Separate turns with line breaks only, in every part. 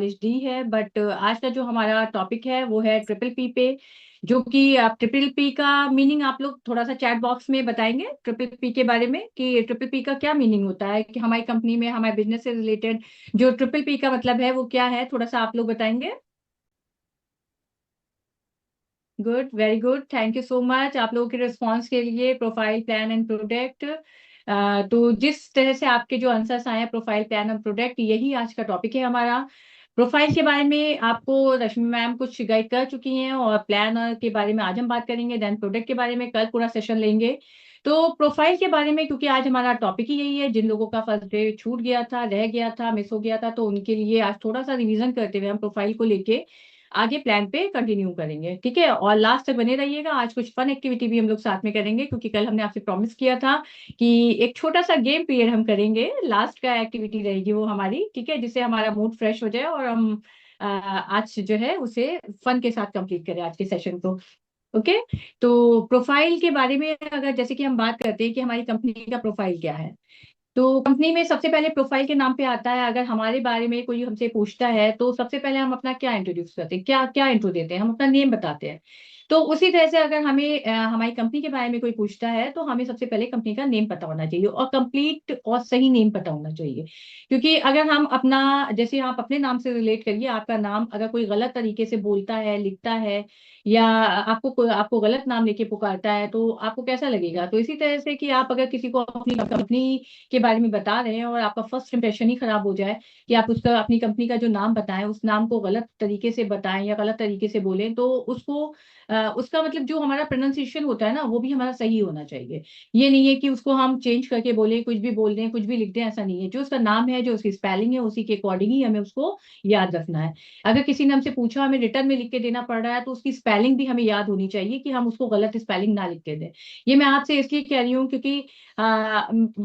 Knowledge दी है, but आज का जो हमारा टॉपिक है वो है ट्रिपल पी पे, जो कि आप ट्रिपल पी का मीनिंग आप लोग थोड़ा सा चैट बॉक्स में बताएंगे ट्रिपल पी के बारे में कि ट्रिपल पी का क्या मीनिंग होता है, कि हमारी कंपनी में हमारे बिजनेस से रिलेटेड जो ट्रिपल पी का मतलब है वो क्या है, थोड़ा सा आप लोग बताएंगे। Good, very good, thank you so much आप लोगों के रिस्पांस के लिए। प्रोफाइल प्लान एंड प्रोडक्ट, तो जिस तरह से आपके जो आंसर्स आए हैं प्रोफाइल प्लान एंड प्रोडक्ट, यही आज का टॉपिक है हमारा। प्रोफाइल के बारे में आपको रश्मि मैम कुछ गाइड कर चुकी हैं, और प्लान के बारे में आज हम बात करेंगे, देन प्रोडक्ट के बारे में कल पूरा सेशन लेंगे। तो प्रोफाइल के बारे में, क्योंकि आज हमारा टॉपिक ही यही है, जिन लोगों का फर्स्ट डे छूट गया था, रह गया था, मिस हो गया था, तो उनके लिए आज थोड़ा सा रिवीजन करते हुए हम प्रोफाइल को लेके आगे प्लान पे कंटिन्यू करेंगे, ठीक है। और लास्ट तक बने रहिएगा, आज कुछ फन एक्टिविटी भी हम लोग साथ में करेंगे, क्योंकि कल हमने आपसे प्रॉमिस किया था कि एक छोटा सा गेम पीरियड हम करेंगे, लास्ट का एक्टिविटी रहेगी वो हमारी, ठीक है, जिससे हमारा मूड फ्रेश हो जाए और हम आज जो है उसे फन के साथ कंप्लीट करें आज के सेशन को। ओके, तो प्रोफाइल के बारे में अगर जैसे कि हम बात करते हैं कि हमारी कंपनी का प्रोफाइल क्या है, तो कंपनी में सबसे पहले प्रोफाइल के नाम पे आता है। अगर हमारे बारे में कोई हमसे पूछता है तो सबसे पहले हम अपना क्या इंट्रोड्यूस करते हैं, क्या क्या इंट्रो देते हैं, हम अपना नेम बताते हैं। तो उसी तरह से अगर हमें हमारी कंपनी के बारे में कोई पूछता है तो हमें सबसे पहले कंपनी का नेम पता होना चाहिए, और कंप्लीट और सही नेम पता होना चाहिए। क्योंकि अगर हम अपना, जैसे आप अपने नाम से रिलेट करिए, आपका नाम अगर कोई गलत तरीके से बोलता है, लिखता है, या आपको गलत नाम लेके पुकारता है, तो आपको कैसा लगेगा। तो इसी तरह से कि आप अगर किसी को अपनी कंपनी के बारे में बता रहे हैं और आपका फर्स्ट इंप्रेशन ही खराब हो जाए, कि आप उसका अपनी कंपनी का जो नाम बताएं उस नाम को गलत तरीके से बताएं या गलत तरीके से बोलें, तो उसको उसका मतलब जो हमारा प्रोनाउंसिएशन होता है ना, वो भी हमारा सही होना चाहिए। ये नहीं है कि उसको हम चेंज करके बोले, कुछ भी बोल दें, कुछ भी लिख दें, ऐसा नहीं है। जो उसका नाम है, जो उसकी स्पेलिंग है, उसी के अकॉर्डिंग ही हमें उसको याद रखना है। अगर किसी ने हमसे पूछा, हमें रिटर्न में लिख के देना पड़ रहा है, तो उसकी स्पेलिंग भी हमें याद होनी चाहिए, कि हम उसको गलत स्पेलिंग ना लिख के दें। ये मैं आपसे इसलिए कह रही हूँ क्योंकि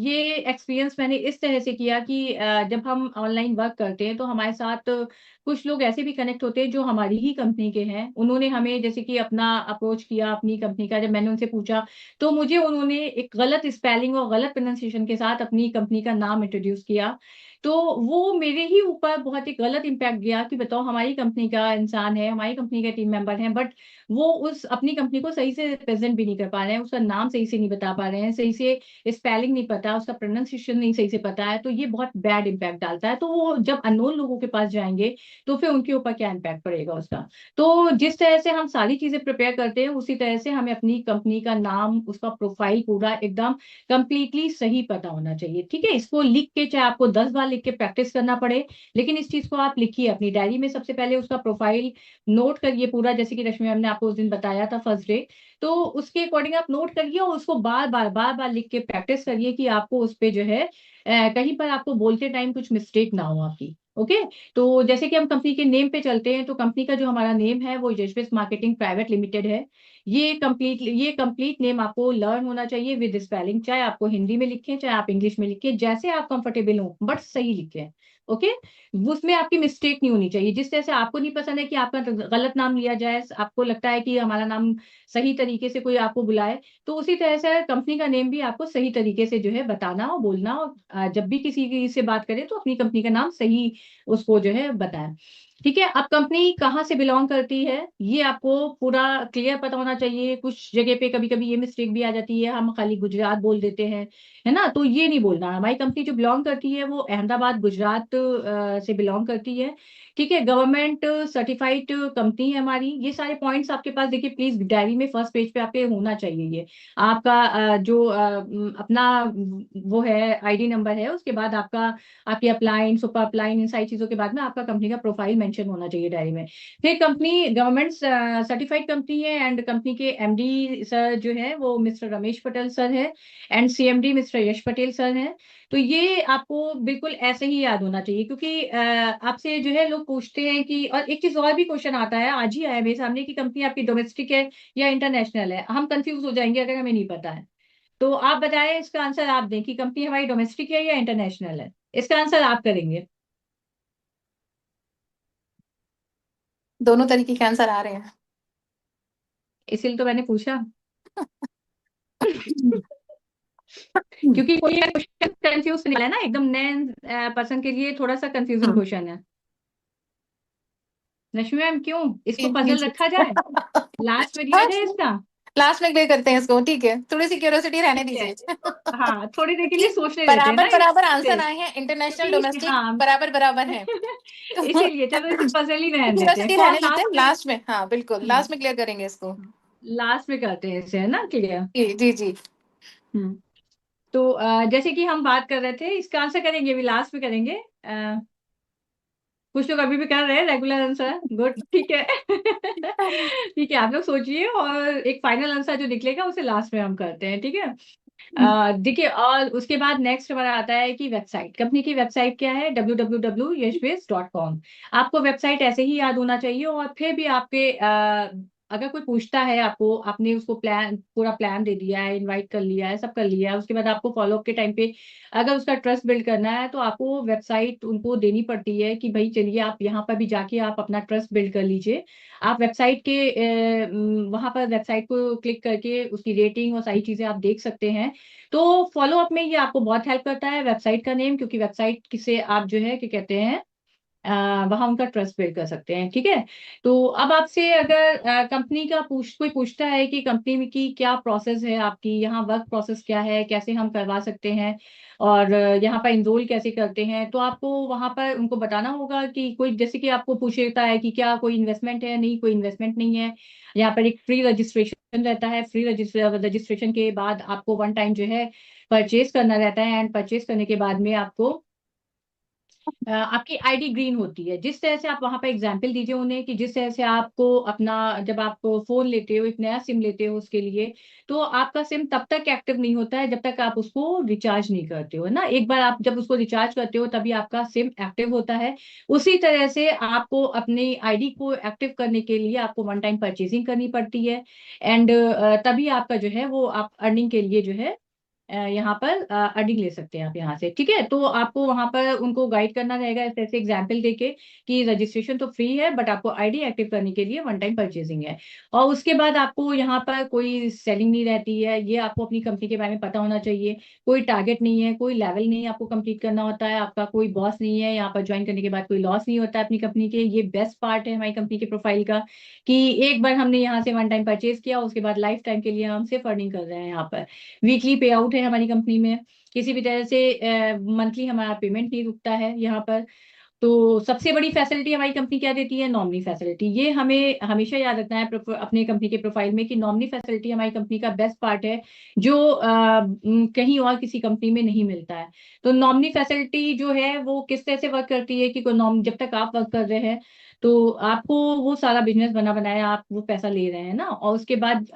ये एक्सपीरियंस मैंने इस तरह से किया कि जब हम ऑनलाइन वर्क करते हैं तो हमारे साथ कुछ लोग ऐसे भी कनेक्ट होते हैं जो हमारी ही कंपनी के हैं। उन्होंने हमें जैसे कि अपना अप्रोच किया अपनी कंपनी का, जब मैंने उनसे पूछा तो मुझे उन्होंने एक गलत स्पेलिंग और गलत प्रोनाउंसिएशन के साथ अपनी कंपनी का नाम इंट्रोड्यूस किया। तो वो मेरे ही ऊपर बहुत ही गलत इम्पैक्ट गया, कि बताओ हमारी कंपनी का इंसान है, हमारी कंपनी के टीम मेंबर हैं, बट वो उस अपनी कंपनी को सही से रिप्रेजेंट भी नहीं कर पा रहे हैं, उसका नाम सही से नहीं बता पा रहे हैं, सही से स्पेलिंग नहीं पता, उसका प्रोनाउंसिएशन नहीं सही से पता है, तो ये बहुत बैड इम्पैक्ट डालता है। तो वो जब अननोन लोगों के पास जाएंगे तो फिर उनके ऊपर क्या इम्पैक्ट पड़ेगा उसका। तो जिस तरह से हम सारी चीजें प्रिपेयर करते हैं, उसी तरह से हमें अपनी कंपनी का नाम, उसका प्रोफाइल पूरा एकदम कंप्लीटली सही पता होना चाहिए, ठीक है। इसको लिख के, चाहे आपको 10 बार लिख के प्रैक्टिस करना पड़े, लेकिन इस चीज को आप लिखिए अपनी डायरी में। सबसे पहले उसका प्रोफाइल नोट करिए पूरा, जैसे कि रश्मि मैम ने आपको उस दिन बताया था फर्स्ट डे, तो उसके अकॉर्डिंग आप नोट करिए और उसको बार बार लिख के प्रैक्टिस करिए, कि आपको उस पे जो है कहीं पर आपको बोलते टाइम कुछ मिस्टेक ना हो आपकी। ओके, तो जैसे कि हम कंपनी के नेम पे चलते हैं, तो कंपनी का जो हमारा नेम है वो यशवेस मार्केटिंग प्राइवेट लिमिटेड है। ये कंप्लीट नेम आपको लर्न होना चाहिए विद स्पेलिंग, चाहे आपको हिंदी में लिखें चाहे आप इंग्लिश में लिखें, जैसे आप कंफर्टेबल हो, बट सही लिखें। ओके, उसमें आपकी मिस्टेक नहीं होनी चाहिए। जिस तरह से आपको नहीं पसंद है कि आपका गलत नाम लिया जाए, आपको लगता है कि हमारा नाम सही तरीके से कोई आपको बुलाए, तो उसी तरह से कंपनी का नेम भी आपको सही तरीके से जो है बताना और बोलना, और जब भी किसी की से बात करें तो अपनी कंपनी का नाम सही उसको जो है बताएं। ठीक है, अब कंपनी कहाँ से बिलोंग करती है ये आपको पूरा क्लियर पता होना चाहिए। कुछ जगह पे कभी कभी ये मिस्टेक भी आ जाती है, हम खाली गुजरात बोल देते हैं, है ना, तो ये नहीं बोलना। हमारी कंपनी जो बिलोंग करती है वो अहमदाबाद गुजरात से बिलोंग करती है, ठीक है। गवर्नमेंट सर्टिफाइड कंपनी है हमारी। ये सारे पॉइंट्स आपके पास देखिए, प्लीज डायरी में फर्स्ट पेज पे आपके होना चाहिए। ये आपका जो अपना वो है आईडी नंबर है, उसके बाद आपका आपकी अपलाइन सुपर अपलाइन, इन सारी चीजों के बाद में आपका कंपनी का प्रोफाइल मेंशन होना चाहिए डायरी में। फिर कंपनी गवर्नमेंट सर्टिफाइड कंपनी है, एंड कंपनी के एमडी सर जो है वो मिस्टर रमेश पटेल सर है, and CMD mister Yash Patel sir हैं। तो ये आपको बिल्कुल ऐसे ही याद होना चाहिए, क्योंकि आपसे जो है लोग पूछते हैं कि, और एक चीज और भी क्वेश्चन आता है, आज ही आया मेरे सामने, कि कंपनी आपकी डोमेस्टिक है या इंटरनेशनल है। हम कंफ्यूज हो जाएंगे अगर हमें नहीं पता है। तो आप बताएं, इसका आंसर आप दें कि कंपनी हमारी डोमेस्टिक है या इंटरनेशनल है। इसका आंसर आप करेंगे।
दोनों तरीके के आंसर आ रहे हैं।
इसीलिए तो मैंने पूछा। क्योंकि कोई क्वेश्चन कंफ्यूज नहीं है ना, एकदम नए पर्सन के लिए थोड़ा सा कंफ्यूजिंग क्वेश्चन है। रश्मि मैम क्यों, इसको
जी जी
पजल
जी।
रखा जाए, लास्ट में दिया जाए इसका?
लास्ट में क्लियर करते हैं इसको, ठीक है, थोड़ी सी क्यूरियोसिटी रहने
ठीक है,
दीजिए।
हाँ थोड़ी देर के लिए
कि
सोचने देते हैं ना
बराबर बराबर
इसे,
आंसर आए हैं, इंटरनेशनल
क्योंकि
डोमेस्टिक
हाँ
बराबर बराबर है। तो
इसीलिए चलो इसे पजल ही रहने देते हैं,
क्यूरियोसिटी
कौन
रहने देते हैं,
लास्ट में।
लास्ट में, हाँ बिल्कुल लास्ट में क्लियर करेंगे इसको।
लास्ट में करते हैं इसे, है ना, क्लियर।
जी जी जी।
हम्म। तो जैसे कि हम बात कर रहे थे, इसका आंसर करेंगे अभी लास्ट में करेंगे। कुछ लोग अभी भी कर रहे हैं रेगुलर आंसर, गुड, ठीक है ठीक है, आप लोग सोचिए और एक फाइनल आंसर जो निकलेगा उसे लास्ट में हम करते हैं, ठीक है। देखिए, और उसके बाद नेक्स्ट हमारा आता है कि वेबसाइट, कंपनी की वेबसाइट क्या है, www.yeshbase.com। आपको वेबसाइट ऐसे ही याद होना चाहिए, और फिर भी आपके अगर कोई पूछता है आपको, आपने उसको प्लान, पूरा प्लान दे दिया है, इनवाइट कर लिया है, सब कर लिया है, उसके बाद आपको फॉलोअप के टाइम पे अगर उसका ट्रस्ट बिल्ड करना है, तो आपको वेबसाइट उनको देनी पड़ती है कि भाई चलिए आप यहाँ पर भी जाके आप अपना ट्रस्ट बिल्ड कर लीजिए। आप वेबसाइट के वहां पर वेबसाइट को क्लिक करके उसकी रेटिंग और सारी चीजें आप देख सकते हैं। तो फॉलो अप में ये आपको बहुत हेल्प करता है वेबसाइट का नेम, क्योंकि वेबसाइट से आप जो है क्या कहते हैं, वहां उनका ट्रस्ट बिल्ड कर सकते हैं, ठीक है। तो अब आपसे अगर कंपनी का कोई पूछता है कि कंपनी की क्या प्रोसेस है, आपकी यहाँ वर्क प्रोसेस क्या है, कैसे हम करवा सकते हैं, और यहाँ पर इनरोल कैसे करते हैं, तो आपको वहां पर उनको बताना होगा कि कोई जैसे कि आपको पूछता है कि क्या कोई इन्वेस्टमेंट है, नहीं कोई इन्वेस्टमेंट नहीं है। यहाँ पर एक फ्री रजिस्ट्रेशन रहता है, फ्री रजिस्ट्रेशन के बाद आपको वन टाइम जो है परचेज करना रहता है, एंड परचेज करने के बाद में आपको आपकी आईडी ग्रीन होती है। जिस तरह से आप वहां पे एग्जाम्पल दीजिए उन्हें कि जिस तरह से आपको अपना, जब आप फोन लेते हो, एक नया सिम लेते हो उसके लिए, तो आपका सिम तब तक एक्टिव नहीं होता है जब तक आप उसको रिचार्ज नहीं करते हो, है ना। एक बार आप जब उसको रिचार्ज करते हो तभी आपका सिम एक्टिव होता है। उसी तरह से आपको अपनी आईडी को एक्टिव करने के लिए आपको वन टाइम परचेजिंग करनी पड़ती है, एंड तभी आपका जो है वो आप अर्निंग के लिए जो है यहाँ पर अर्निंग ले सकते हैं आप यहाँ से, ठीक है। तो आपको वहां पर उनको गाइड करना रहेगा ऐसे ऐसे एग्जाम्पल देके कि रजिस्ट्रेशन तो फ्री है, बट आपको आईडी एक्टिव करने के लिए वन टाइम परचेजिंग है। और उसके बाद आपको यहाँ पर कोई सेलिंग नहीं रहती है, ये आपको अपनी कंपनी के बारे में पता होना चाहिए। कोई टारगेट नहीं है, कोई लेवल नहीं आपको कंप्लीट करना होता है, आपका कोई बॉस नहीं है, यहाँ पर ज्वाइन करने के बाद कोई लॉस नहीं होता है अपनी कंपनी के। ये बेस्ट पार्ट है हमारी कंपनी के प्रोफाइल का, कि एक बार हमने यहाँ से वन टाइम परचेज किया, उसके बाद लाइफ टाइम के लिए हम सिर्फ अर्निंग कर रहे हैं यहाँ पर। वीकली पे आउट है हमारी कंपनी में, किसी भी तरह से मंथली हमारा पेमेंट नहीं रुकता है यहाँ पर। तो सबसे बड़ी फैसिलिटी हमारी कंपनी क्या देती है, नॉमिनी फैसिलिटी। ये हमें हमेशा याद रखना है अपने कंपनी के प्रोफाइल में कि नॉमिनी फैसिलिटी हमारी कंपनी का बेस्ट पार्ट है, जो कहीं और किसी कंपनी में नहीं मिलता है। तो नॉमिनी फैसिलिटी जो है वो किस तरह से वर्क करती है कि कोई नॉम, जब तक आप वर्क कर रहे हैं तो आपको वो सारा बिजनेस बना बनाया आप वो पैसा ले रहे हैं ना, और उसके बाद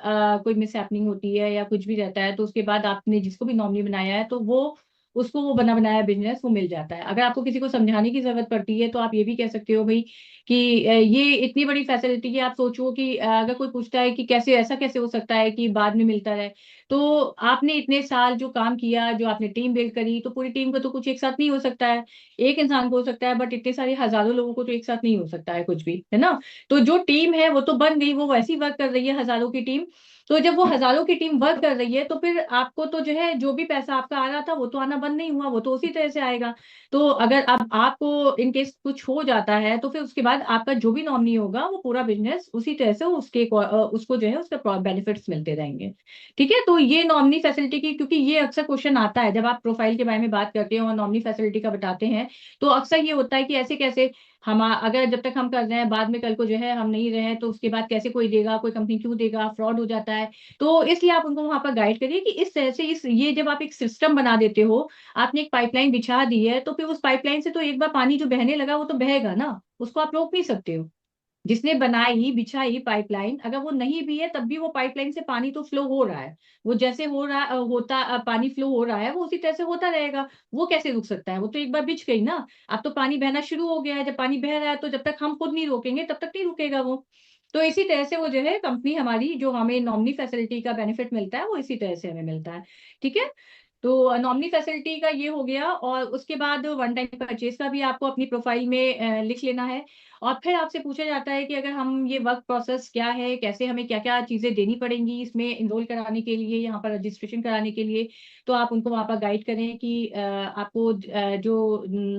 कोई मिस हैपनिंग होती है या कुछ भी रहता है, तो उसके बाद आपने जिसको भी नॉमिनी बनाया है तो वो उसको वो बना बनाया बिजनेस वो मिल जाता है। अगर आपको किसी को समझाने की जरूरत पड़ती है तो आप ये भी कह सकते हो भाई कि ये इतनी बड़ी फैसिलिटी है। आप सोचो कि अगर कोई पूछता है कि कैसे ऐसा कैसे हो सकता है कि बाद में मिलता रहे, तो आपने इतने साल जो काम किया, जो आपने टीम बिल्ड करी, तो पूरी टीम को तो कुछ एक साथ नहीं हो सकता है, एक इंसान को हो सकता है, बट इतने सारे हजारों लोगों को तो एक साथ नहीं हो सकता है कुछ भी, है ना। तो जो टीम है वो तो बन गई, वो वैसी वर्क कर रही है हजारों की टीम। तो जब वो हजारों की टीम वर्क कर रही है तो फिर आपको तो जो है जो भी पैसा आपका आ रहा था वो तो आना बंद नहीं हुआ, वो तो उसी तरह से आएगा। तो अगर अब आपको इन केस कुछ हो जाता है तो फिर उसके बाद आपका जो भी नॉमिनी होगा वो पूरा बिजनेस उसी तरह से उसको जो है उसका बेनिफिट्स मिलते रहेंगे, ठीक है। तो ये नॉमिनी फैसिलिटी की, क्योंकि ये अक्सर क्वेश्चन आता है जब आप प्रोफाइल के बारे में बात करते हैं और नॉमिनी फैसिलिटी का बताते हैं, तो अक्सर ये होता है कि ऐसे कैसे हम, अगर जब तक हम कर रहे हैं बाद में कल को जो है हम नहीं रहे तो उसके बाद कैसे कोई देगा, कोई कंपनी क्यों देगा, फ्रॉड हो जाता है। तो इसलिए आप उनको वहां पर गाइड करिए कि इस तरह से, इस ये जब आप एक सिस्टम बना देते हो, आपने एक पाइपलाइन बिछा दी है, तो फिर उस पाइपलाइन से तो एक बार पानी जो बहने लगा वो तो बहेगा ना, उसको आप रोक नहीं सकते हो। जिसने बनाई बिछाई पाइपलाइन, अगर वो नहीं भी है तब भी वो पाइपलाइन से पानी तो फ्लो हो रहा है, वो जैसे हो रहा पानी फ्लो हो रहा है वो उसी तरह से होता रहेगा। वो कैसे रुक सकता है, वो तो एक बार बिछ गई ना। अब तो पानी बहना शुरू हो गया है, जब पानी बह रहा है तो जब तक हम खुद नहीं रोकेंगे तब तक नहीं रुकेगा वो। तो इसी तरह से वो जो है कंपनी हमारी, जो हमें नॉमिनी फैसिलिटी का बेनिफिट मिलता है वो इसी तरह से हमें मिलता है, ठीक है। तो नॉमिनी फैसिलिटी का ये हो गया, और उसके बाद वन टाइम परचेज का भी आपको अपनी प्रोफाइल में लिख लेना है। और फिर आपसे पूछा जाता है कि अगर हम ये वर्क प्रोसेस क्या है, कैसे हमें क्या-क्या चीज़ें देनी पड़ेंगी इसमें एनरोल कराने के लिए, यहाँ पर रजिस्ट्रेशन कराने के लिए, तो आप उनको वहाँ पर गाइड करें कि आपको जो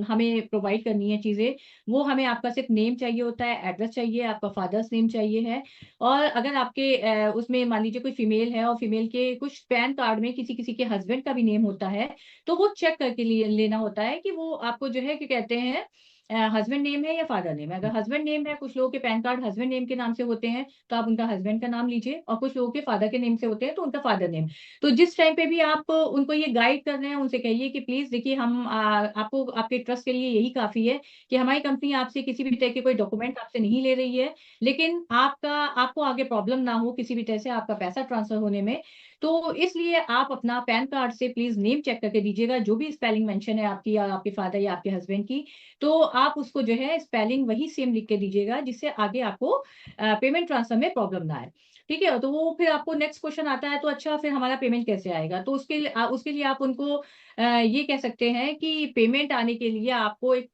हमें प्रोवाइड करनी है चीज़ें, वो हमें आपका सिर्फ़ नेम चाहिए होता है, एड्रेस चाहिए, आपका फादर्स नेम चाहिए है और अगर आपके उसमें मान लीजिए कोई फीमेल है और फीमेल के कुछ पैन कार्ड में किसी-किसी के हस्बैंड का भी नेम होता है, तो वो चेक करके लिए लेना होता है कि वो आपको जो है क्या कहते हैं हस्बैंड नेम है या फादर नेम है। अगर हस्बैंड नेम है, कुछ लोगों के पैन कार्ड हस्बैंड नेम के नाम से होते हैं, तो आप उनका हस्बैंड का नाम लीजिए और कुछ लोगों के फादर के नेम से होते हैं, तो उनका फादर नेम। तो जिस टाइम पे भी आप उनको ये गाइड कर रहे हैं, उनसे कहिए कि प्लीज़ देखिए हम आपको आपके ट्रस्ट के लिए यही काफ़ी है कि हमारी कंपनी आपसे किसी भी तरह के कोई डॉक्यूमेंट आपसे नहीं ले रही है, लेकिन आपको आगे प्रॉब्लम ना हो किसी भी तरह से आपका पैसा ट्रांसफर होने में। तो इसलिए आप अपना पैन कार्ड से प्लीज़ नेम चेक करके दीजिएगा, जो भी स्पेलिंग मेंशन है आपकी या आपके फादर या आपके हस्बैंड की, तो आप उसको जो है स्पेलिंग वही सेम लिख के दीजिएगा, जिससे आगे आपको पेमेंट ट्रांसफर में प्रॉब्लम ना आए। ठीक है? तो वो फिर आपको नेक्स्ट क्वेश्चन आता है, तो अच्छा फिर हमारा पेमेंट कैसे आएगा? तो उसके लिए आप उनको ये कह सकते हैं कि पेमेंट आने के लिए आपको एक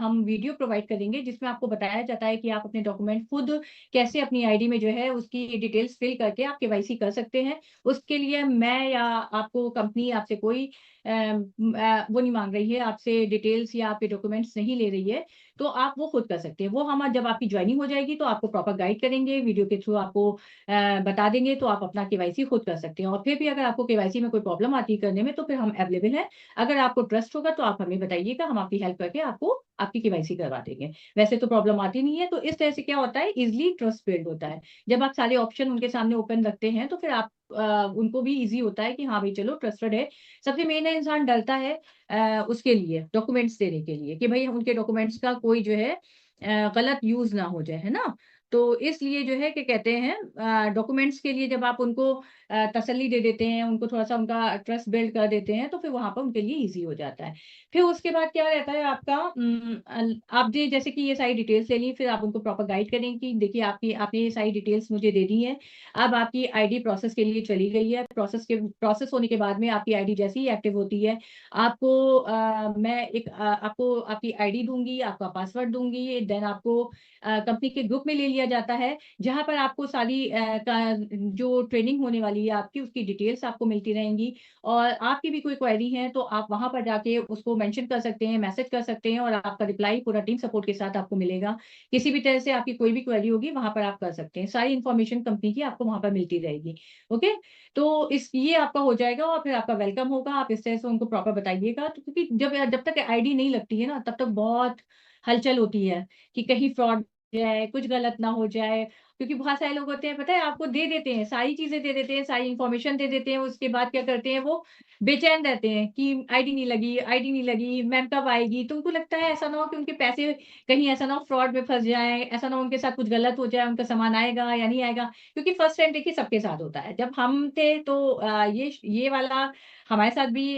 हम वीडियो प्रोवाइड करेंगे, जिसमें आपको बताया जाता है कि आप अपने डॉक्यूमेंट खुद कैसे अपनी आईडी में जो है उसकी डिटेल्स फिल करके आप केवाईसी कर सकते हैं। उसके लिए मैं या आपको कंपनी आपसे कोई वो नहीं माँग रही है, आपसे डिटेल्स या आपके डॉक्यूमेंट्स नहीं ले रही है, तो आप वो खुद कर सकते हैं। वो हम जब आपकी जॉइनिंग हो जाएगी तो आपको प्रॉपर गाइड करेंगे, वीडियो के थ्रू आपको बता देंगे, तो आप अपना केवाईसी खुद कर सकते हैं और फिर भी अगर आपको केवाईसी में कोई प्रॉब्लम आती है करने में, तो फिर हम अवेलेबल हैं। अगर आपको ट्रस्ट होगा तो आप हमें बताइएगा, हम आपकी हेल्प करके आपको आपकी केवाईसी करवा देंगे। वैसे तो प्रॉब्लम आती नहीं है, तो इस तरह से क्या होता है ईज़िली ट्रस्ट बिल्ड होता है। जब आप सारे ऑप्शन उनके सामने ओपन रखते हैं, तो फिर उनको भी ईज़ी होता है कि हाँ भाई चलो ट्रस्टेड है। सबसे मेन है इंसान डरता है उसके लिए डॉक्यूमेंट्स देने के लिए कि भई उनके डॉक्यूमेंट्स का कोई जो है गलत यूज़ ना हो जाए, है ना? तो इसलिए जो है क्या कहते हैं डॉक्यूमेंट्स के लिए जब आप उनको तसल्ली दे देते हैं, उनको थोड़ा-सा उनका ट्रस्ट बिल्ड कर देते हैं, तो फिर वहाँ पर उनके लिए ईज़ी हो जाता है। फिर उसके बाद क्या रहता है आपका आपने जैसे कि ये सारी डिटेल्स ले ली, फिर आप उनको प्रॉपर गाइड करें कि देखिए आपने ये सारी डिटेल्स मुझे दे दी हैं। अब आपकी आईडी प्रोसेस के लिए चली गई है। प्रोसेस होने के बाद में आपकी आईडी जैसे ही एक्टिव होती है, मैं आपको आपकी आईडी दूँगी, आपका पासवर्ड दूँगी, देन आपको कंपनी के ग्रुप में ले लिया जाता है, जहाँ पर आपको सारी जो ट्रेनिंग होने वाली है आपकी, उसकी डिटेल्स आपको मिलती रहेंगी और आपकी भी कोई क्वेरी है, तो आप वहाँ पर जाके उसको मेंशन कर सकते हैं, मैसेज कर सकते हैं और आपका रिप्लाई पूरा टीम सपोर्ट के साथ आपको मिलेगा। किसी भी तरह से आपकी कोई भी क्वेरी होगी, वहाँ पर आप कर सकते हैं। सारी इन्फॉर्मेशन कंपनी की आपको वहाँ पर मिलती रहेगी। ओके? तो ये आपका हो जाएगा और फिर आपका वेलकम होगा। आप इस तरह से उनको प्रॉपर बताइएगा, तो क्योंकि जब तक आईडी नहीं लगती है ना, तब तक बहुत हलचल होती है कि कहीं फ्रॉड जाए, कुछ गलत ना हो जाए। क्योंकि बहुत सारे लोग होते हैं पता है आपको दे देते हैं, सारी चीज़ें दे देते हैं, सारी इन्फॉर्मेशन दे देते हैं, उसके बाद क्या करते हैं वो बेचैन रहते हैं कि आईडी नहीं लगी, मैम कब आएगी? तो उनको लगता है ऐसा ना हो कि उनके पैसे कहीं ऐसा ना हो फ्रॉड में फँस जाएँ, ऐसा ना हो उनके साथ कुछ गलत हो जाए, उनका सामान आएगा या नहीं आएगा। क्योंकि फर्स्ट टाइम देखिए सबके साथ होता है। जब हम थे तो ये वाला हमारे साथ भी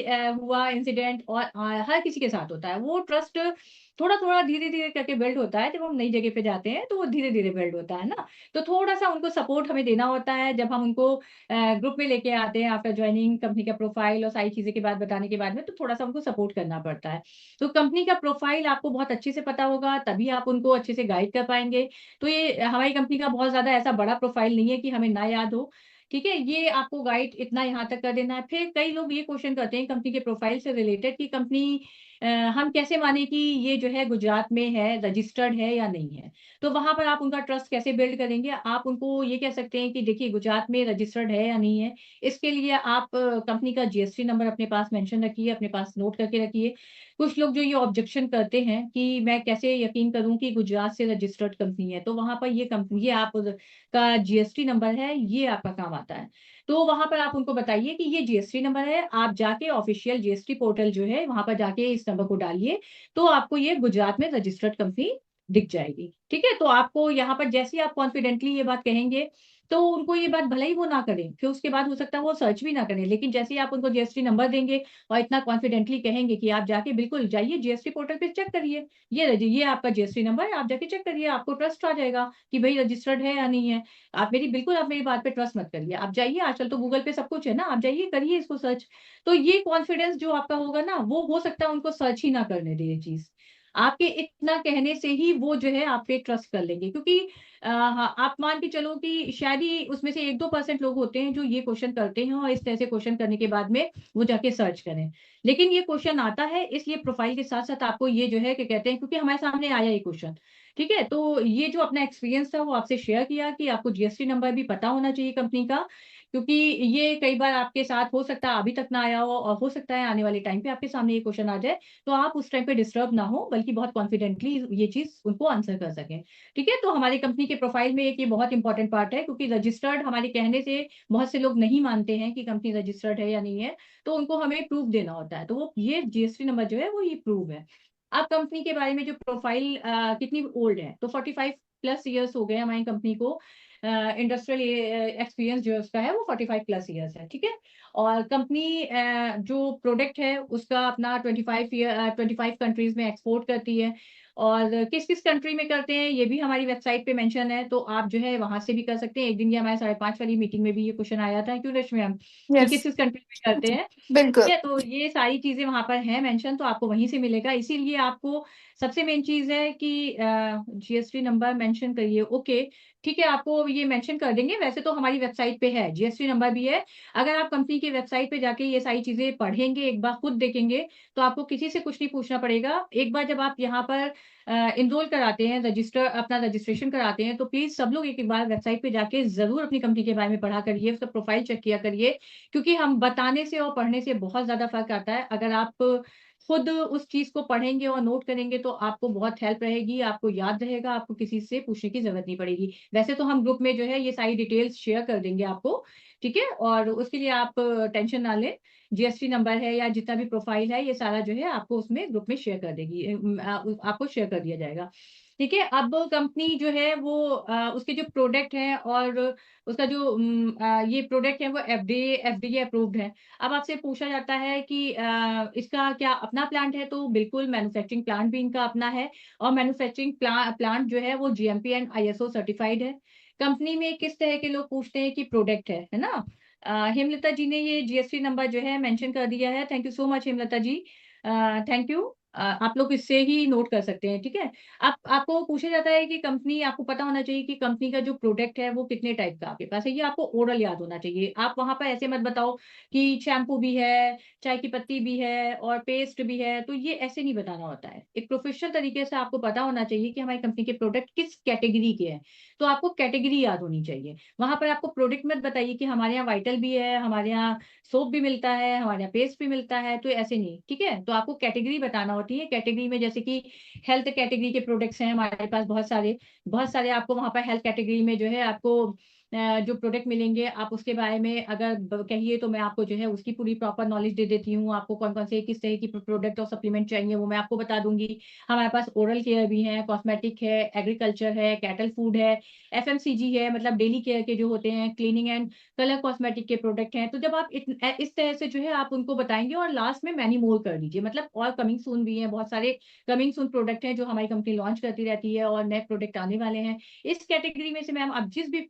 हुआ इंसिडेंट और हर किसी के साथ होता है। वो ट्रस्ट थोड़ा-थोड़ा, धीरे-धीरे करके बिल्ड होता है। जब हम नई जगह पे जाते हैं, तो वो धीरे-धीरे बिल्ड होता है ना? तो थोड़ा-सा उनको सपोर्ट हमें देना होता है। जब हम उनको ग्रुप में लेके आते हैं आफ्टर जॉइनिंग कंपनी का प्रोफाइल और सारी चीज़ें के बाद बताने के बाद में, तो थोड़ा-सा उनको सपोर्ट करना पड़ता है। तो कंपनी का प्रोफाइल आपको बहुत अच्छे से पता होगा, तभी आप उनको अच्छे से गाइड कर पाएँगे। तो ये हमारी कंपनी का बहुत ज़्यादा ऐसा बड़ा प्रोफाइल नहीं है कि हमें ना याद हो। ठीक है? ये आपको गाइड इतना यहाँ तक कर देना है। फिर कई लोग ये क्वेश्चन करते हैं कंपनी के प्रोफाइल से रिलेटेड कि कंपनी हम कैसे माने कि ये जो है गुजरात में है, रजिस्टर्ड है या नहीं है? तो वहाँ पर आप उनका ट्रस्ट कैसे बिल्ड करेंगे? आप उनको ये कह सकते हैं कि देखिए गुजरात में रजिस्टर्ड है या नहीं है, इसके लिए आप कंपनी का जीएसटी नंबर अपने पास मेंशन रखिए, अपने पास नोट करके रखिए। कुछ लोग जो ये ऑब्जेक्शन करते हैं कि मैं कैसे यकीन करूँ कि गुजरात से रजिस्टर्ड कंपनी है, तो वहाँ पर ये आप का जीएसटी नंबर है, ये आपका काम आता है। तो वहाँ पर आप उनको बताइए कि ये जीएसटी नंबर है, आप जाके ऑफिशियल जीएसटी पोर्टल जो है, वहाँ पर जाके इस नंबर को डालिए, तो आपको ये गुजरात में रजिस्टर्ड कंपनी दिख जाएगी। ठीक है? तो आपको यहाँ पर जैसे ही आप कॉन्फिडेंटली ये बात कहेंगे, तो उनको ये बात भले ही वो ना करें, फिर उसके बाद हो सकता है वो सर्च भी ना करें, लेकिन जैसे ही आप उनको जीएसटी नंबर देंगे और इतना कॉन्फिडेंटली कहेंगे कि आप जाके बिल्कुल जाइए जीएसटी पोर्टल पे चेक करिए, ये आपका जीएसटी नंबर है, आप जाके चेक करिए, आपको ट्रस्ट आ जाएगा कि भई रजिस्टर्ड है या नहीं है। आप मेरी बात पे ट्रस्ट मत करिए। आप जाइए आजकल तो गूगल पे सब कुछ है ना, आप जाइए करिए इसको सर्च। तो ये कॉन्फिडेंस जो आपका होगा ना, वो हो सकता है उनको सर्च ही ना करने दे ये चीज़। आपके इतना कहने से ही वो जो है आप पे ट्रस्ट कर लेंगे, क्योंकि हाँ, आप मान के चलो कि शायद ही उसमें से 1-2% लोग होते हैं जो ये क्वेश्चन करते हैं और इस तरह से क्वेश्चन करने के बाद में वो जाके सर्च करें। लेकिन ये क्वेश्चन आता है, इसलिए प्रोफाइल के साथ-साथ आपको ये जो है क्या कहते हैं, क्योंकि हमारे सामने आया ये क्वेश्चन, ठीक है? तो ये जो अपना एक्सपीरियंस था वो आपसे शेयर किया कि आपको जीएसटी नंबर भी पता होना चाहिए कंपनी का, क्योंकि ये कई बार आपके साथ हो सकता है अभी तक ना आया हो और हो सकता है आने वाले टाइम पे आपके सामने ये क्वेश्चन आ जाए, तो आप उस टाइम पे डिस्टर्ब ना हो, बल्कि बहुत कॉन्फिडेंटली ये चीज़ उनको आंसर कर सकें। ठीक है? तो हमारी कंपनी के प्रोफाइल में एक ये बहुत इंपॉर्टेंट पार्ट है, क्योंकि रजिस्टर्ड हमारे कहने से बहुत से लोग नहीं मानते हैं कि कंपनी रजिस्टर्ड है या नहीं है, तो उनको हमें प्रूफ देना होता है। तो वो ये जीएसटी नंबर जो है वो ये प्रूफ है। अब कंपनी के बारे में जो प्रोफाइल कितनी ओल्ड है, तो 45 प्लस इयर्स हो गए हमारी कंपनी को। इंडस्ट्रियल एक्सपीरियंस जो है उसका है वो 45 प्लस इयर्स है, ठीक है? और कंपनी जो प्रोडक्ट है उसका अपना 25 कंट्रीज में एक्सपोर्ट करती है। और किस-किस कंट्री में करते हैं ये भी हमारी वेबसाइट पे मेंशन है, तो आप जो है वहाँ से भी कर सकते हैं। एक दिन ये हमारे 5:30 वाली मीटिंग में भी ये क्वेश्चन आया था, क्यों रश्मि मैम, कि
यस।
किस-किस कंट्री में करते हैं। ठीक
बिल्कुल।
है? तो ये सारी चीज़ें वहाँ पर हैं मेंशन, तो आपको वहीं से मिलेगा। इसीलिए आपको सबसे मेन चीज़ है कि जीएसटी नंबर मेंशन करिए, ओके, ठीक है, आपको ये मेंशन कर देंगे। वैसे तो हमारी वेबसाइट पे है, जीएसटी नंबर भी है। अगर आप कंपनी की वेबसाइट पे जाके ये सारी चीज़ें पढ़ेंगे, एक बार खुद देखेंगे, तो आपको किसी से कुछ नहीं पूछना पड़ेगा। एक बार जब आप यहाँ पर एनरोल कराते हैं, अपना रजिस्ट्रेशन कराते हैं, तो प्लीज़ सब लोग एक-एक बार वेबसाइट पे जाके ज़रूर अपनी कंपनी के बारे में पढ़ा करिए, उसका प्रोफाइल चेक किया करिए, क्योंकि हम बताने से और पढ़ने से बहुत ज़्यादा फ़र्क आता है। अगर आप खुद उस चीज़ को पढ़ेंगे और नोट करेंगे, तो आपको बहुत हेल्प रहेगी, आपको याद रहेगा, आपको किसी से पूछने की ज़रूरत नहीं पड़ेगी। वैसे तो हम ग्रुप में जो है ये सारी डिटेल्स शेयर कर देंगे आपको, ठीक है? और उसके लिए आप टेंशन ना लें। जीएसटी नंबर है या जितना भी प्रोफाइल है, ये सारा जो है आपको उसमें ग्रुप में शेयर कर देगी, आपको शेयर कर दिया जाएगा। ठीक है? अब कंपनी जो है वो उसके जो प्रोडक्ट हैं और उसका जो ये प्रोडक्ट है वो एफडीए अप्रूव्ड है। अब आपसे पूछा जाता है कि इसका क्या अपना प्लांट है? तो बिल्कुल मैन्युफैक्चरिंग प्लांट भी इनका अपना है, और मैन्युफैक्चरिंग प्लांट जो है वो जीएमपी एंड आईएसओ सर्टिफाइड है। कंपनी में किस तरह के लोग पूछते हैं कि प्रोडक्ट है ना? हेमलता जी ने ये जीएसटी नंबर जो है मेंशन कर दिया है। Thank you so much Hemlata ji. Thank you. आप लोग इससे ही नोट कर सकते हैं, ठीक है? आपको पूछा जाता है कि कंपनी, आपको पता होना चाहिए कि कंपनी का जो प्रोडक्ट है वो कितने टाइप का आपके पास है, ये आपको ओरल याद होना चाहिए। आप वहाँ पर ऐसे मत बताओ कि शैम्पू भी है, चाय की पत्ती भी है और पेस्ट भी है, तो ये ऐसे नहीं बताना होता है। एक प्रोफेशनल तरीके से आपको पता होना चाहिए कि हमारी कंपनी के प्रोडक्ट किस कैटेगरी के हैं, तो आपको कैटेगरी याद होनी चाहिए। वहाँ पर आपको प्रोडक्ट मत बताइए कि हमारे यहाँ वाइटल भी है, हमारे यहाँ सोप भी मिलता है, हमारे यहाँ पेस्ट भी मिलता है, तो ऐसे नहीं, ठीक है? तो आपको कैटेगरी बताना होती है। कैटेगरी में जैसे कि हेल्थ कैटेगरी के प्रोडक्ट्स हैं हमारे पास बहुत सारे आपको वहाँ पर हेल्थ कैटेगरी में जो है आपको जो प्रोडक्ट मिलेंगे, आप उसके बारे में अगर कहिए तो मैं आपको जो है उसकी पूरी प्रॉपर नॉलेज दे देती हूँ। आपको कौन-कौन से किस तरह की प्रोडक्ट और सप्लीमेंट चाहिए वो मैं आपको बता दूँगी। हमारे पास ओरल केयर भी है, कॉस्मेटिक है, एग्रीकल्चर है, कैटल फूड है, एफएमसीजी है, मतलब डेली केयर के जो होते हैं, क्लीनिंग एंड कलर कॉस्मेटिक के प्रोडक्ट हैं। तो जब आप इस तरह से जो है आप उनको बताएँगे और लास्ट में मैनी मोर कर दीजिए, मतलब और कमिंग सून भी है, बहुत सारे कमिंग सून प्रोडक्ट हैं जो हमारी कंपनी लॉन्च करती रहती है और नए प्रोडक्ट आने वाले हैं। इस कैटेगरी में से मैम आप जिस भी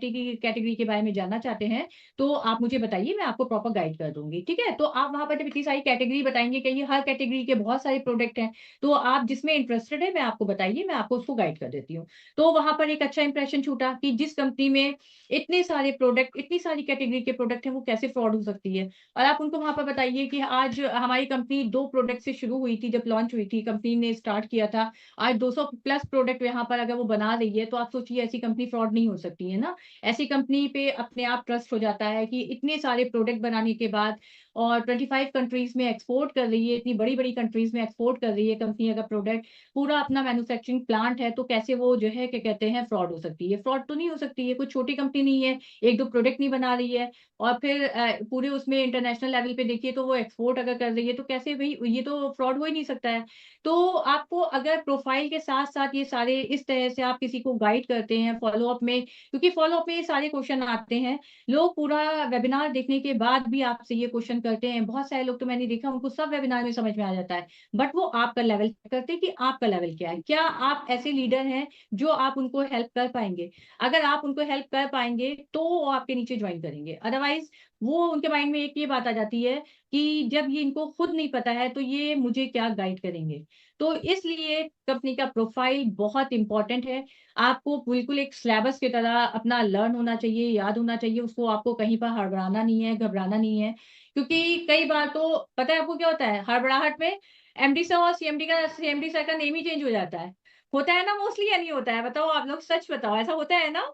कैटेगरी के बारे में जानना चाहते हैं, तो आप मुझे बताइए, मैं आपको प्रॉपर गाइड कर दूँगी, ठीक है? तो आप वहाँ पर जब इतनी सारी कैटेगरी बताएँगे, कहिए हर कैटेगरी के बहुत सारे प्रोडक्ट हैं, तो आप जिसमें इंटरेस्टेड है मैं आपको बताइए, मैं आपको उसको गाइड कर देती हूँ। तो वहाँ पर एक अच्छा इंप्रेशन छूटा कि जिस कंपनी में इतने सारे प्रोडक्ट, इतनी सारी कैटेगरी के प्रोडक्ट हैं, वो कैसे फ्रॉड हो सकती है। और आप उनको वहाँ पर बताइए कि आज हमारी कंपनी 2 प्रोडक्ट से शुरू हुई थी, जब लॉन्च हुई थी, कंपनी ने स्टार्ट किया था। आज 200 प्लस प्रोडक्ट यहाँ पर अगर वो बना रही है, तो आप सोचिए ऐसी कंपनी फ्रॉड नहीं हो सकती है ना? ऐसी कंपनी पे अपने आप ट्रस्ट हो जाता है कि इतने सारे प्रोडक्ट बनाने के बाद और 25 कंट्रीज़ में एक्सपोर्ट कर रही है, इतनी बड़ी-बड़ी कंट्रीज़ में एक्सपोर्ट कर रही है कंपनी अगर प्रोडक्ट, पूरा अपना मैन्युफैक्चरिंग प्लांट है, तो कैसे वो जो है क्या कहते हैं फ्रॉड हो सकती है? फ्रॉड तो नहीं हो सकती है, कोई छोटी कंपनी नहीं है, 1-2 प्रोडक्ट नहीं बना रही है और फिर पूरे उसमें इंटरनेशनल लेवल पे देखिए तो वो एक्सपोर्ट अगर कर रही है, तो कैसे भई ये तो फ्रॉड हो ही नहीं सकता है। तो आपको अगर प्रोफाइल के साथ-साथ ये सारे इस तरह से आप किसी को गाइड करते हैं फ़ॉलो-अप में, क्योंकि फ़ॉलो-अप में ये सारे क्वेश्चन आते हैं। लोग पूरा वेबिनार देखने के बाद भी आपसे ये क्वेश्चन करते हैं। बहुत सारे लोग तो मैंने देखा उनको सब वेबिनार में समझ में आ जाता है। बट वो आपका लेवल चेक करते हैं कि आपका लेवल क्या है? क्या आप ऐसे लीडर हैं जो आप उनको हेल्प कर पाएँगे? अगर आप उनको हेल्प कर पाएँगे तो वो आपके नीचे जॉइन करेंगे। अदरवाइज़ वो उनके माइंड में एक ये बात आ जाती है, कि जब ये इनको खुद नहीं पता है तो ये मुझे क्या गाइड करेंगे। तो इसलिए कंपनी का प्रोफाइल बहुत इंपॉर्टेंट है। आपको बिल्कुल एक सिलेबस की तरह अपना लर्न होना चाहिए, याद होना चाहिए उसको। आपको कहीं पर हड़बड़ाना नहीं है, घबराना नहीं है। क्योंकि कई बार तो पता है आपको क्या होता है, हड़बड़ाहट में एमडी सर और सीएमडी सर का नेम ही चेंज हो जाता है। होता है ना मोस्टली, या नहीं होता है? बताओ आप लोग, सच बताओ, ऐसा होता है ना?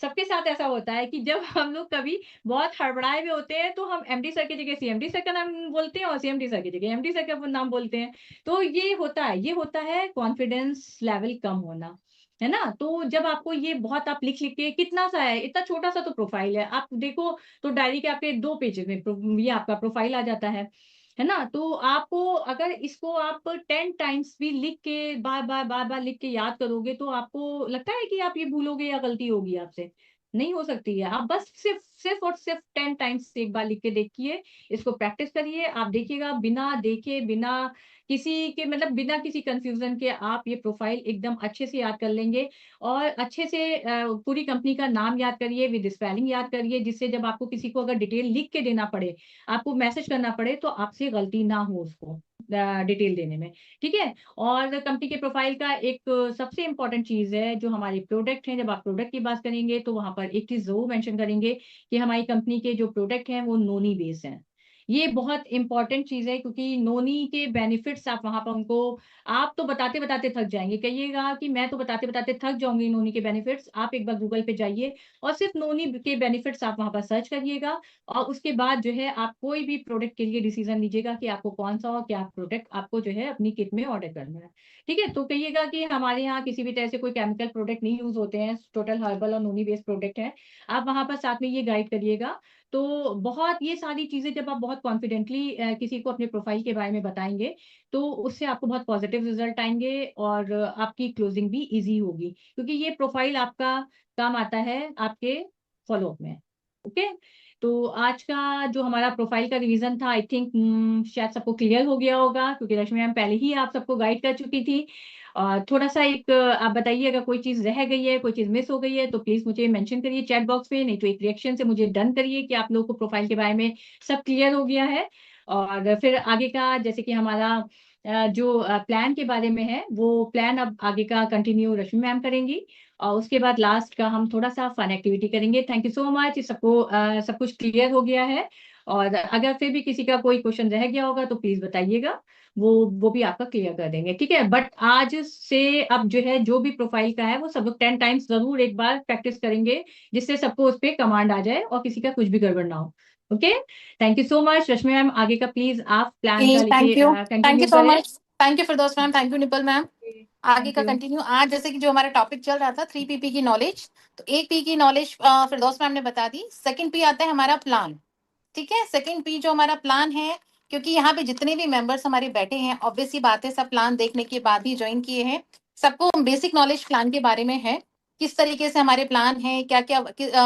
सबके साथ ऐसा होता है कि जब हम लोग कभी बहुत हड़बड़ाए हुए होते हैं तो हम एमडी सर की जगह सीएमडी सर का नाम बोलते हैं और सीएमडी सर की जगह एमडी सर का नाम बोलते हैं। तो ये होता है, ये होता है कॉन्फिडेंस लेवल कम होना, है ना? तो जब आपको ये बहुत, आप लिख लिख के, कितना सा है, इतना छोटा सा तो प्रोफाइल है, आप देखो तो डायरी के आपके 2 पेजेस में ये आपका प्रोफाइल आ जाता है ना? तो आपको अगर इसको आप 10 टाइम्स भी लिख के, बार बार बार बार लिख के याद करोगे तो आपको लगता है कि आप ये भूलोगे या गलती होगी आपसे? नहीं हो सकती है। आप बस सिर्फ सिर्फ और सिर्फ 10 टाइम्स एक बार लिख के देखिए, इसको प्रैक्टिस करिए। आप देखिएगा बिना देखे, बिना किसी के मतलब बिना किसी कंफ्यूजन के आप ये प्रोफाइल एकदम अच्छे से याद कर लेंगे। और अच्छे से पूरी कंपनी का नाम याद करिए, विद स्पेलिंग याद करिए, जिससे जब आपको किसी को अगर डिटेल लिख के देना पड़े, आपको मैसेज करना पड़े, तो आपसे गलती ना हो उसको डिटेल देने में। ठीक है। और कंपनी के प्रोफाइल का एक सबसे इंपॉर्टेंट चीज है जो हमारे प्रोडक्ट हैं। जब आप प्रोडक्ट की बात करेंगे तो वहां पर एक चीज जरूर मेंशन करेंगे कि हमारी कंपनी के जो प्रोडक्ट हैं वो नोनी बेस्ड हैं। ये बहुत इंपॉर्टेंट चीज है, क्योंकि नोनी के बेनिफिट्स आप वहां पर उनको, आप तो बताते बताते थक जाएंगे, कहिएगा कि मैं तो बताते बताते थक जाऊंगी नोनी के बेनिफिट्स। आप एक बार गूगल पे जाइए और सिर्फ नोनी के बेनिफिट्स आप वहां पर सर्च करिएगा। और उसके बाद जो है आप कोई भी प्रोडक्ट के लिए डिसीजन लीजिएगा कि आपको कौन सा और क्या प्रोडक्ट आपको जो है अपनी किट में ऑर्डर करना है। ठीक है। तो कहिएगा कि हमारे यहाँ किसी भी तरह से कोई केमिकल प्रोडक्ट नहीं यूज होते हैं, टोटल हर्बल और नोनी बेस्ड प्रोडक्ट है। आप वहां पर साथ में ये गाइड करिएगा। तो बहुत ये सारी चीजें जब आप बहुत कॉन्फिडेंटली किसी को अपने प्रोफाइल के बारे में बताएंगे तो उससे आपको बहुत पॉजिटिव रिजल्ट आएंगे और आपकी क्लोजिंग भी इजी होगी, क्योंकि ये प्रोफाइल आपका काम आता है आपके फॉलोअप में। ओके। तो आज का जो हमारा प्रोफाइल का रिवीजन था, आई थिंक शायद सबको क्लियर हो गया होगा, क्योंकि रश्मि मैम पहले ही आप सबको गाइड कर चुकी थी। थोड़ा सा एक आप बताइए, अगर कोई चीज रह गई है, कोई चीज मिस हो गई है, तो प्लीज मुझे मेंशन करिए चैट बॉक्स में, नहीं तो एक रिएक्शन से मुझे डन करिए कि आप लोगों को प्रोफाइल के बारे में सब क्लियर हो गया है। और फिर आगे का जैसे कि हमारा जो प्लान के बारे में है, वो प्लान अब आगे का कंटिन्यू रश्मि मैम करेंगी। और उसके बाद लास्ट का हम थोड़ा सा फन एक्टिविटी करेंगे। थैंक यू सो मच, सबको सब कुछ क्लियर हो गया है। और अगर फिर भी किसी का कोई क्वेश्चन रह गया होगा तो प्लीज बताइएगा, वो भी आपका क्लियर कर देंगे। ठीक है। बट आज से अब जो है, जो भी प्रोफाइल का है वो सब लोग 10 टाइम्स जरूर एक बार प्रैक्टिस करेंगे, जिससे सबको उस पर कमांड आ जाए और किसी का कुछ भी गड़बड़ ना हो। Okay. Thank you so much Rashmi ma'am, आगे का प्लीज आप प्लान का लेके
थैंक यू
कंटिन्यू
सो
करें।
Much. Thank you Firdaus ma'am, thank you निपल मैम। आगे
थैंक
का
यू।
कंटिन्यू आज जैसे कि जो हमारा टॉपिक चल रहा था 3 पी की नॉलेज, तो 1 पी की नॉलेज फिरदौस मैम ने बता दी। सेकंड पी आता है हमारा प्लान। ठीक है, सेकंड पी जो हमारा प्लान है, क्योंकि यहाँ पे जितने भी मेंबर्स हमारे बैठे हैं, ऑब्वियस सी बात है सब प्लान देखने के बाद ही ज्वाइन किए हैं। सबको बेसिक नॉलेज प्लान के बारे में है, किस तरीके से हमारे प्लान है, क्या क्या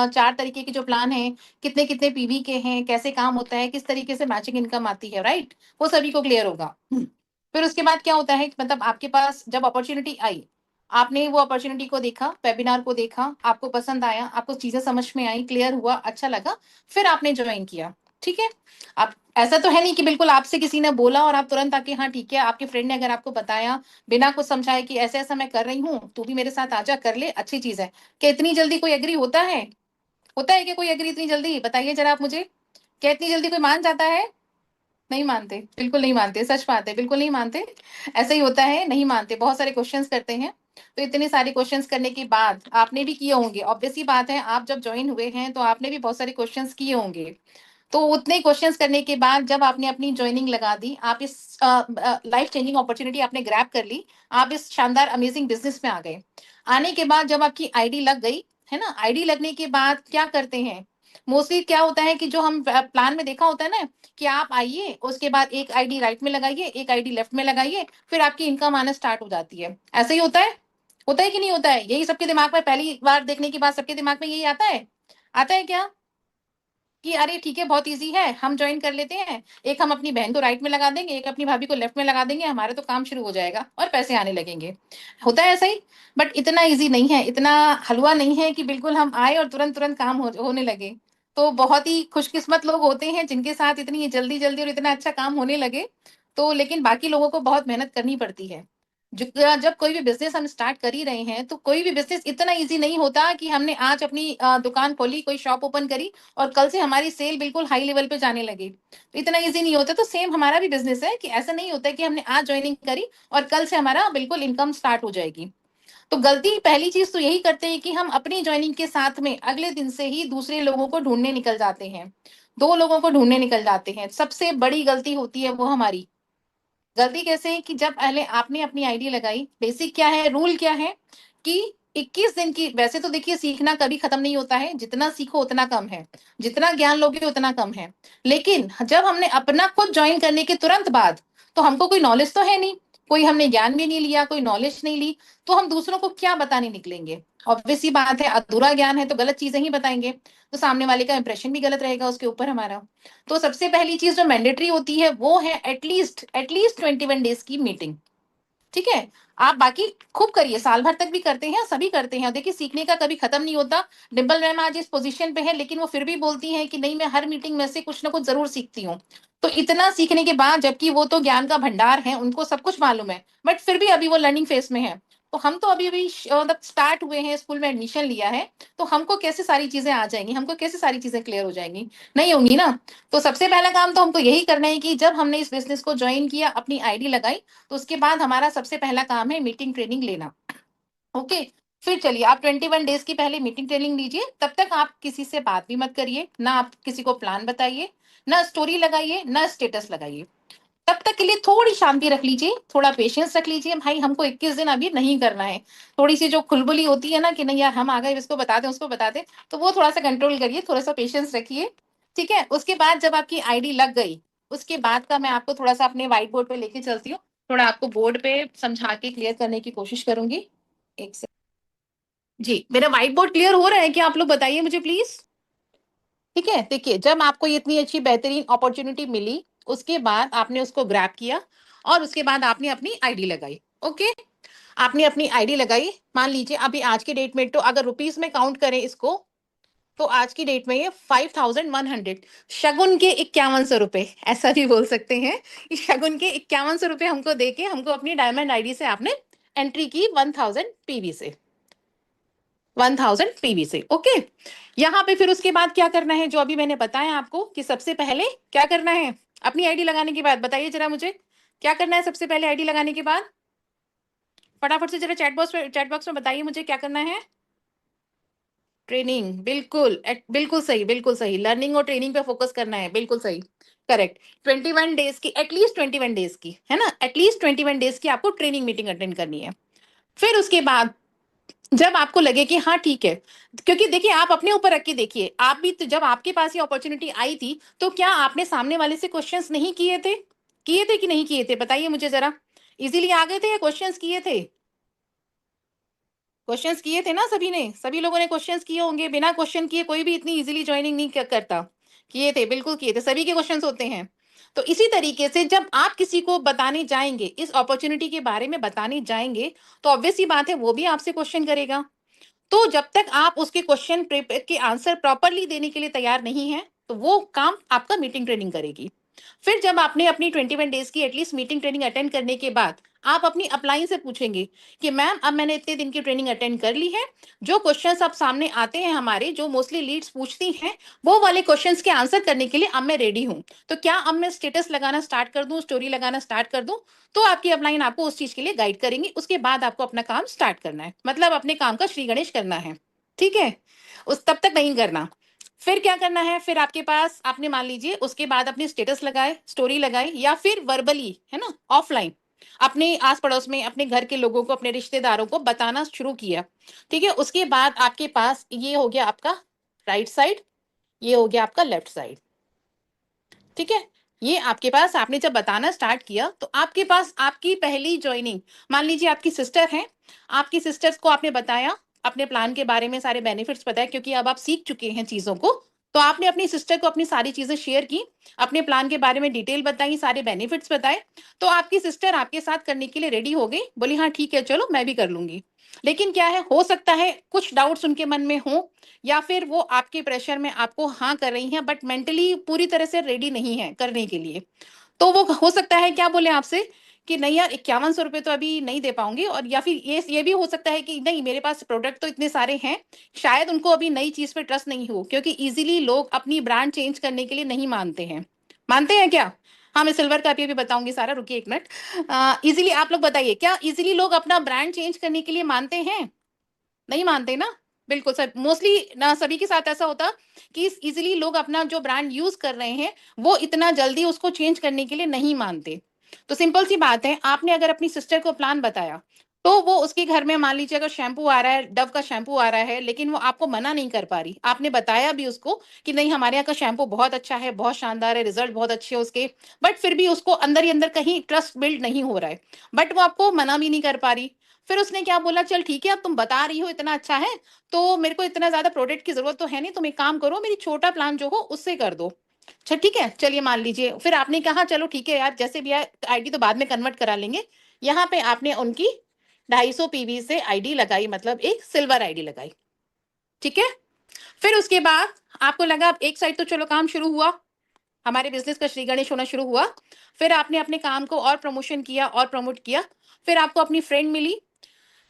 4 तरीके के जो प्लान है, कितने कितने पीवी के हैं, कैसे काम होता है, किस तरीके से मैचिंग इनकम आती है, राइट, वो सभी को क्लियर होगा। फिर उसके बाद क्या होता है कि मतलब आपके पास जब अपॉर्चुनिटी आई, आपने वो अपॉर्चुनिटी को देखा, वेबिनार को देखा, आपको पसंद आया, आपको चीजें समझ में आई, क्लियर हुआ, अच्छा लगा, फिर आपने ज्वाइन किया। ठीक है। अब ऐसा तो है नहीं कि बिल्कुल आपसे किसी ने बोला और आप तुरंत आके हाँ ठीक है, आपके फ्रेंड ने अगर आपको बताया बिना कुछ समझाए कि ऐसे ऐसा मैं कर रही हूँ, तू भी मेरे साथ आजा, कर ले, अच्छी चीज है। क्या इतनी जल्दी कोई एग्री होता है? होता है क्या कोई एग्री इतनी जल्दी? बताइए जरा आप मुझे। क्या इतनी जल्दी कोई मान जाता है? नहीं मानते, बिल्कुल नहीं मानते, सच बात है, बिल्कुल नहीं मानते। ऐसा ही होता है, नहीं मानते, बहुत सारे क्वेश्चंस करते हैं। तो इतने सारे क्वेश्चंस करने के बाद आपने भी किए होंगे, ऑब्वियस ही बात है, आप जब ज्वाइन हुए हैं तो आपने भी बहुत सारे क्वेश्चंस किए होंगे। तो उतने क्वेश्चंस करने के बाद जब आपने अपनी ज्वाइनिंग लगा दी, आप इस लाइफ चेंजिंग अपॉर्चुनिटी आपने ग्रैब कर ली, आप इस शानदार अमेजिंग बिजनेस में आ गए। आने के बाद जब आपकी आईडी लग गई, है ना, आईडी लगने के बाद क्या करते हैं, मोस्टली क्या होता है कि जो हम प्लान में देखा होता है ना, कि आप आइए, उसके बाद एक आईडी राइट में लगाइए, एक आईडी लेफ्ट में लगाइए, फिर आपकी इनकम आना स्टार्ट हो जाती है। ऐसा ही होता है? होता है कि नहीं होता है? यही सबके दिमाग में पहली बार देखने के बाद सबके दिमाग में यही आता है? आता है क्या कि अरे ठीक है, बहुत इजी है, हम ज्वाइन कर लेते हैं, एक हम अपनी बहन को राइट में लगा देंगे, एक अपनी भाभी को लेफ्ट में लगा देंगे, हमारा तो काम शुरू हो जाएगा और पैसे आने लगेंगे। होता है ऐसा ही? बट इतना इजी नहीं है, इतना हलवा नहीं है कि बिल्कुल हम आए और तुरंत तुरंत काम होने लगे। तो बहुत ही खुशकिस्मत लोग होते हैं जिनके साथ इतनी जल्दी जल्दी और इतना अच्छा काम होने लगे। तो लेकिन बाकी लोगों को बहुत मेहनत करनी पड़ती है। जब कोई भी बिजनेस हम स्टार्ट कर ही रहे हैं, तो कोई भी बिजनेस इतना इजी नहीं होता कि हमने आज अपनी दुकान खोली, कोई शॉप ओपन करी और कल से हमारी सेल बिल्कुल हाई लेवल पे जाने लगी। तो इतना इजी नहीं होता। तो सेम हमारा भी बिजनेस है कि ऐसा नहीं होता कि हमने आज ज्वाइनिंग करी और कल से हमारा बिल्कुल इनकम स्टार्ट हो जाएगी। तो गलती पहली चीज तो यही करते हैं कि हम अपनी ज्वाइनिंग के साथ में अगले दिन से ही दूसरे लोगों को ढूंढने निकल जाते हैं, दो लोगों को ढूंढने निकल जाते हैं। सबसे बड़ी गलती होती है वो हमारी। गलती कैसे है कि जब पहले आपने अपनी आईडी लगाई, बेसिक क्या है, रूल क्या है कि 21 दिन की, वैसे तो देखिए सीखना कभी खत्म नहीं होता है, जितना सीखो उतना कम है, जितना ज्ञान लोगे उतना कम है। लेकिन जब हमने अपना खुद ज्वाइन करने के तुरंत बाद, तो हमको कोई नॉलेज तो है नहीं, कोई हमने ज्ञान भी नहीं लिया, कोई नॉलेज नहीं ली, तो हम दूसरों को क्या बताने निकलेंगे? ऑब्वियस सी बात है, अधूरा ज्ञान है तो गलत चीजें ही बताएंगे, तो सामने वाले का इंप्रेशन भी गलत रहेगा उसके ऊपर हमारा। तो सबसे पहली चीज जो मैंडेटरी होती है वो है एटलीस्ट 21 डेज की मीटिंग। ठीक है। आप बाकी खूब करिए, साल भर तक भी करते हैं, सभी करते हैं। देखिए सीखने का कभी खत्म नहीं होता। डिम्पल मैम आज इस पोजीशन पे है, लेकिन वो फिर भी बोलती हैं कि नहीं, मैं हर मीटिंग में से कुछ ना कुछ जरूर सीखती हूँ। तो इतना सीखने के बाद, जबकि वो तो ज्ञान का भंडार है, उनको सब कुछ मालूम है, बट फिर भी अभी वो लर्निंग फेज में है। तो हम तो अभी अभी मतलब स्टार्ट हुए हैं, स्कूल में एडमिशन लिया है, तो हमको कैसे सारी चीजें आ जाएंगी, हमको कैसे सारी चीजें क्लियर हो जाएंगी? नहीं होंगी ना। तो सबसे पहला काम तो हमको यही करना है कि जब हमने इस बिजनेस को ज्वाइन किया, अपनी आईडी लगाई, तो उसके बाद हमारा सबसे पहला काम है मीटिंग ट्रेनिंग लेना। ओके। फिर चलिए, आप 21 डेज की पहले मीटिंग ट्रेनिंग लीजिए। तब तक आप किसी से बात भी मत करिए, ना आप किसी को प्लान बताइए, ना स्टोरी लगाइए, ना स्टेटस लगाइए। तब तक के लिए थोड़ी शांति रख लीजिए, थोड़ा पेशेंस रख लीजिए। भाई हमको 21 दिन अभी नहीं करना है। थोड़ी सी जो खुलबुली होती है ना कि नहीं यार हम आ गए, इसको बता दें उसको बता दें, तो वो थोड़ा सा कंट्रोल करिए, थोड़ा सा पेशेंस रखिए। ठीक है। उसके बाद जब आपकी आईडी लग गई, उसके बाद का मैं आपको थोड़ा सा अपने व्हाइट बोर्ड पे लेके चलती हूँ, थोड़ा आपको बोर्ड पे समझा के क्लियर करने की कोशिश करूंगी। एक से जी, मेरा व्हाइट बोर्ड क्लियर हो रहा है क्या? आप लोग बताइए मुझे प्लीज। ठीक है। देखिए, जब आपको ये इतनी अच्छी बेहतरीन अपॉर्चुनिटी मिली, उसके बाद आपने उसको ग्रैब किया और उसके बाद आपने अपनी आईडी लगाई। ओके। आपने अपनी आईडी लगाई। मान लीजिए अभी आज की डेट में, तो अगर रुपीस में काउंट करें इसको, तो आज की डेट में ये 5100, शगुन के 5100 रुपए, ऐसा भी बोल सकते हैं कि शगुन के 5100 रुपए हमको देके हमको अपनी डायमंड आईडी से आपने एंट्री की 1000 पीवी से, 1000 पीवी से। ओके। यहाँ पे फिर उसके बाद क्या करना है, जो अभी मैंने बताया आपको कि सबसे पहले क्या करना है। अपनी आईडी लगाने के बाद बताइए जरा मुझे, क्या करना है सबसे पहले आईडी लगाने के बाद? फटाफट से जरा चैट बॉक्स में बताइए मुझे क्या करना है। ट्रेनिंग, बिल्कुल बिल्कुल सही, बिल्कुल सही। लर्निंग और ट्रेनिंग पे फोकस करना है, बिल्कुल सही। करेक्ट। 21 डेज की, एटलीस्ट 21 डेज की, है ना, एटलीस्ट 21 डेज की आपको ट्रेनिंग मीटिंग अटेंड करनी है। फिर उसके बाद जब आपको लगे कि हाँ ठीक है, क्योंकि देखिए आप अपने ऊपर रख के देखिए, आप भी तो जब आपके पास ये अपॉर्चुनिटी आई थी, तो क्या आपने सामने वाले से क्वेश्चंस नहीं किए थे? किए थे कि नहीं किए थे? बताइए मुझे जरा। इजीली आ गए थे या क्वेश्चंस किए थे? क्वेश्चंस किए थे ना सभी ने, सभी लोगों ने क्वेश्चंस किए होंगे। बिना क्वेश्चन किए कोई भी इतनी इजीली ज्वाइनिंग नहीं करता। किए थे, बिल्कुल किए थे, सभी के क्वेश्चंस होते हैं। तो इसी तरीके से जब आप किसी को बताने जाएंगे, इस अपॉर्चुनिटी के बारे में बताने जाएंगे, तो ऑब्वियस सी बात है वो भी आपसे क्वेश्चन करेगा। तो जब तक आप उसके क्वेश्चन के आंसर प्रॉपरली देने के लिए तैयार नहीं है, तो वो काम आपका मीटिंग ट्रेनिंग करेगी। फिर जब आपने अपनी 21 डेज की एटलीस्ट मीटिंग ट्रेनिंग अटेंड करने के बाद, आप अपनी अपलाइन से पूछेंगे कि मैम अब मैंने इतने दिन की ट्रेनिंग अटेंड कर ली है, जो क्वेश्चंस अब सामने आते हैं हमारे, जो मोस्टली लीड्स पूछती हैं, वो वाले क्वेश्चंस के आंसर करने के लिए अब मैं रेडी हूँ। तो क्या अब मैं स्टेटस लगाना स्टार्ट कर दूं, स्टोरी लगाना स्टार्ट कर दूं? तो आपकी अपलाइन आपको उस चीज के लिए गाइड करेंगे। उसके बाद आपको अपना काम स्टार्ट करना है, मतलब अपने काम का श्री गणेश करना है। ठीक है। उस तब तक नहीं करना। फिर क्या करना है, फिर आपके पास, आपने मान लीजिए उसके बाद अपनी स्टेटस लगाए, स्टोरी लगाई, या फिर वर्बली, है ना, ऑफलाइन अपने आस पड़ोस में अपने घर के लोगों को, अपने रिश्तेदारों को बताना शुरू किया। ठीक है। उसके बाद आपके पास ये हो गया आपका राइट साइड, ये हो गया आपका लेफ्ट साइड। ठीक है। ये आपके पास, आपने जब बताना स्टार्ट किया, तो आपके पास आपकी पहली ज्वाइनिंग, मान लीजिए आपकी सिस्टर है, आपकी सिस्टर्स को आपने बताया अपने प्लान के बारे में, सारे बेनिफिट्स बताए, क्योंकि अब आप सीख चुके हैं चीजों को। तो आपने अपनी सिस्टर को अपनी सारी चीजें शेयर की, अपने प्लान के बारे में डिटेल बताई, सारे बेनिफिट्स बताए, तो आपकी सिस्टर आपके साथ करने के लिए रेडी हो गई, बोली हाँ ठीक है चलो मैं भी कर लूंगी। लेकिन क्या है, हो सकता है कुछ डाउट्स उनके मन में हो, या फिर वो आपके प्रेशर में आपको हाँ कर रही हैं बट मेंटली पूरी तरह से रेडी नहीं है करने के लिए। तो वो हो सकता है क्या बोले आपसे कि नहीं यार 5100 रुपए तो अभी नहीं दे पाऊंगी, और या फिर ये भी हो सकता है कि नहीं मेरे पास प्रोडक्ट तो इतने सारे हैं, शायद उनको अभी नई चीज पे ट्रस्ट नहीं हो, क्योंकि इजीली लोग अपनी ब्रांड चेंज करने के लिए नहीं मानते हैं। मानते हैं क्या? हाँ मैं सिल्वर का अभी बताऊंगी सारा, रुकिए एक मिनट। इजीली आप लोग बताइए, क्या इजीली लोग अपना ब्रांड चेंज करने के लिए मानते हैं? नहीं मानते ना। बिल्कुल सर, मोस्टली ना सभी के साथ ऐसा होता कि इजीली लोग अपना जो ब्रांड यूज कर रहे हैं वो इतना जल्दी उसको चेंज करने के लिए नहीं मानते। तो सिंपल सी बात है, आपने अगर अपनी सिस्टर को प्लान बताया, तो वो उसके घर में मान लीजिए अगर शैम्पू आ रहा है, डव का शैम्पू आ रहा है, लेकिन वो आपको मना नहीं कर पा रही, आपने बताया भी उसको कि नहीं हमारे यहाँ का शैम्पू बहुत अच्छा है, बहुत शानदार है, रिजल्ट बहुत अच्छे हैं उसके, बट फिर भी उसको अंदर ही अंदर कहीं ट्रस्ट बिल्ड नहीं हो रहा है, बट वो आपको मना भी नहीं कर पा रही। फिर उसने क्या बोला, चल ठीक है अब तुम बता रही हो इतना अच्छा है, तो मेरे को इतना ज्यादा प्रोडक्ट की जरूरत तो है नहीं, तुम एक काम करो मेरी छोटा प्लान जो हो उससे कर दो। अच्छा ठीक है चलिए मान लीजिए, फिर आपने कहा चलो ठीक है यार जैसे भी है, आईडी तो बाद में कन्वर्ट करा लेंगे। यहाँ पे आपने उनकी 250 पीवी से आईडी लगाई, मतलब एक सिल्वर आईडी लगाई। ठीक है, फिर उसके बाद आपको लगा अब एक साइड तो चलो काम शुरू हुआ, हमारे बिजनेस का श्री गणेश होना शुरू हुआ। फिर आपने अपने काम को और प्रमोशन किया और प्रमोट किया। फिर आपको अपनी फ्रेंड मिली,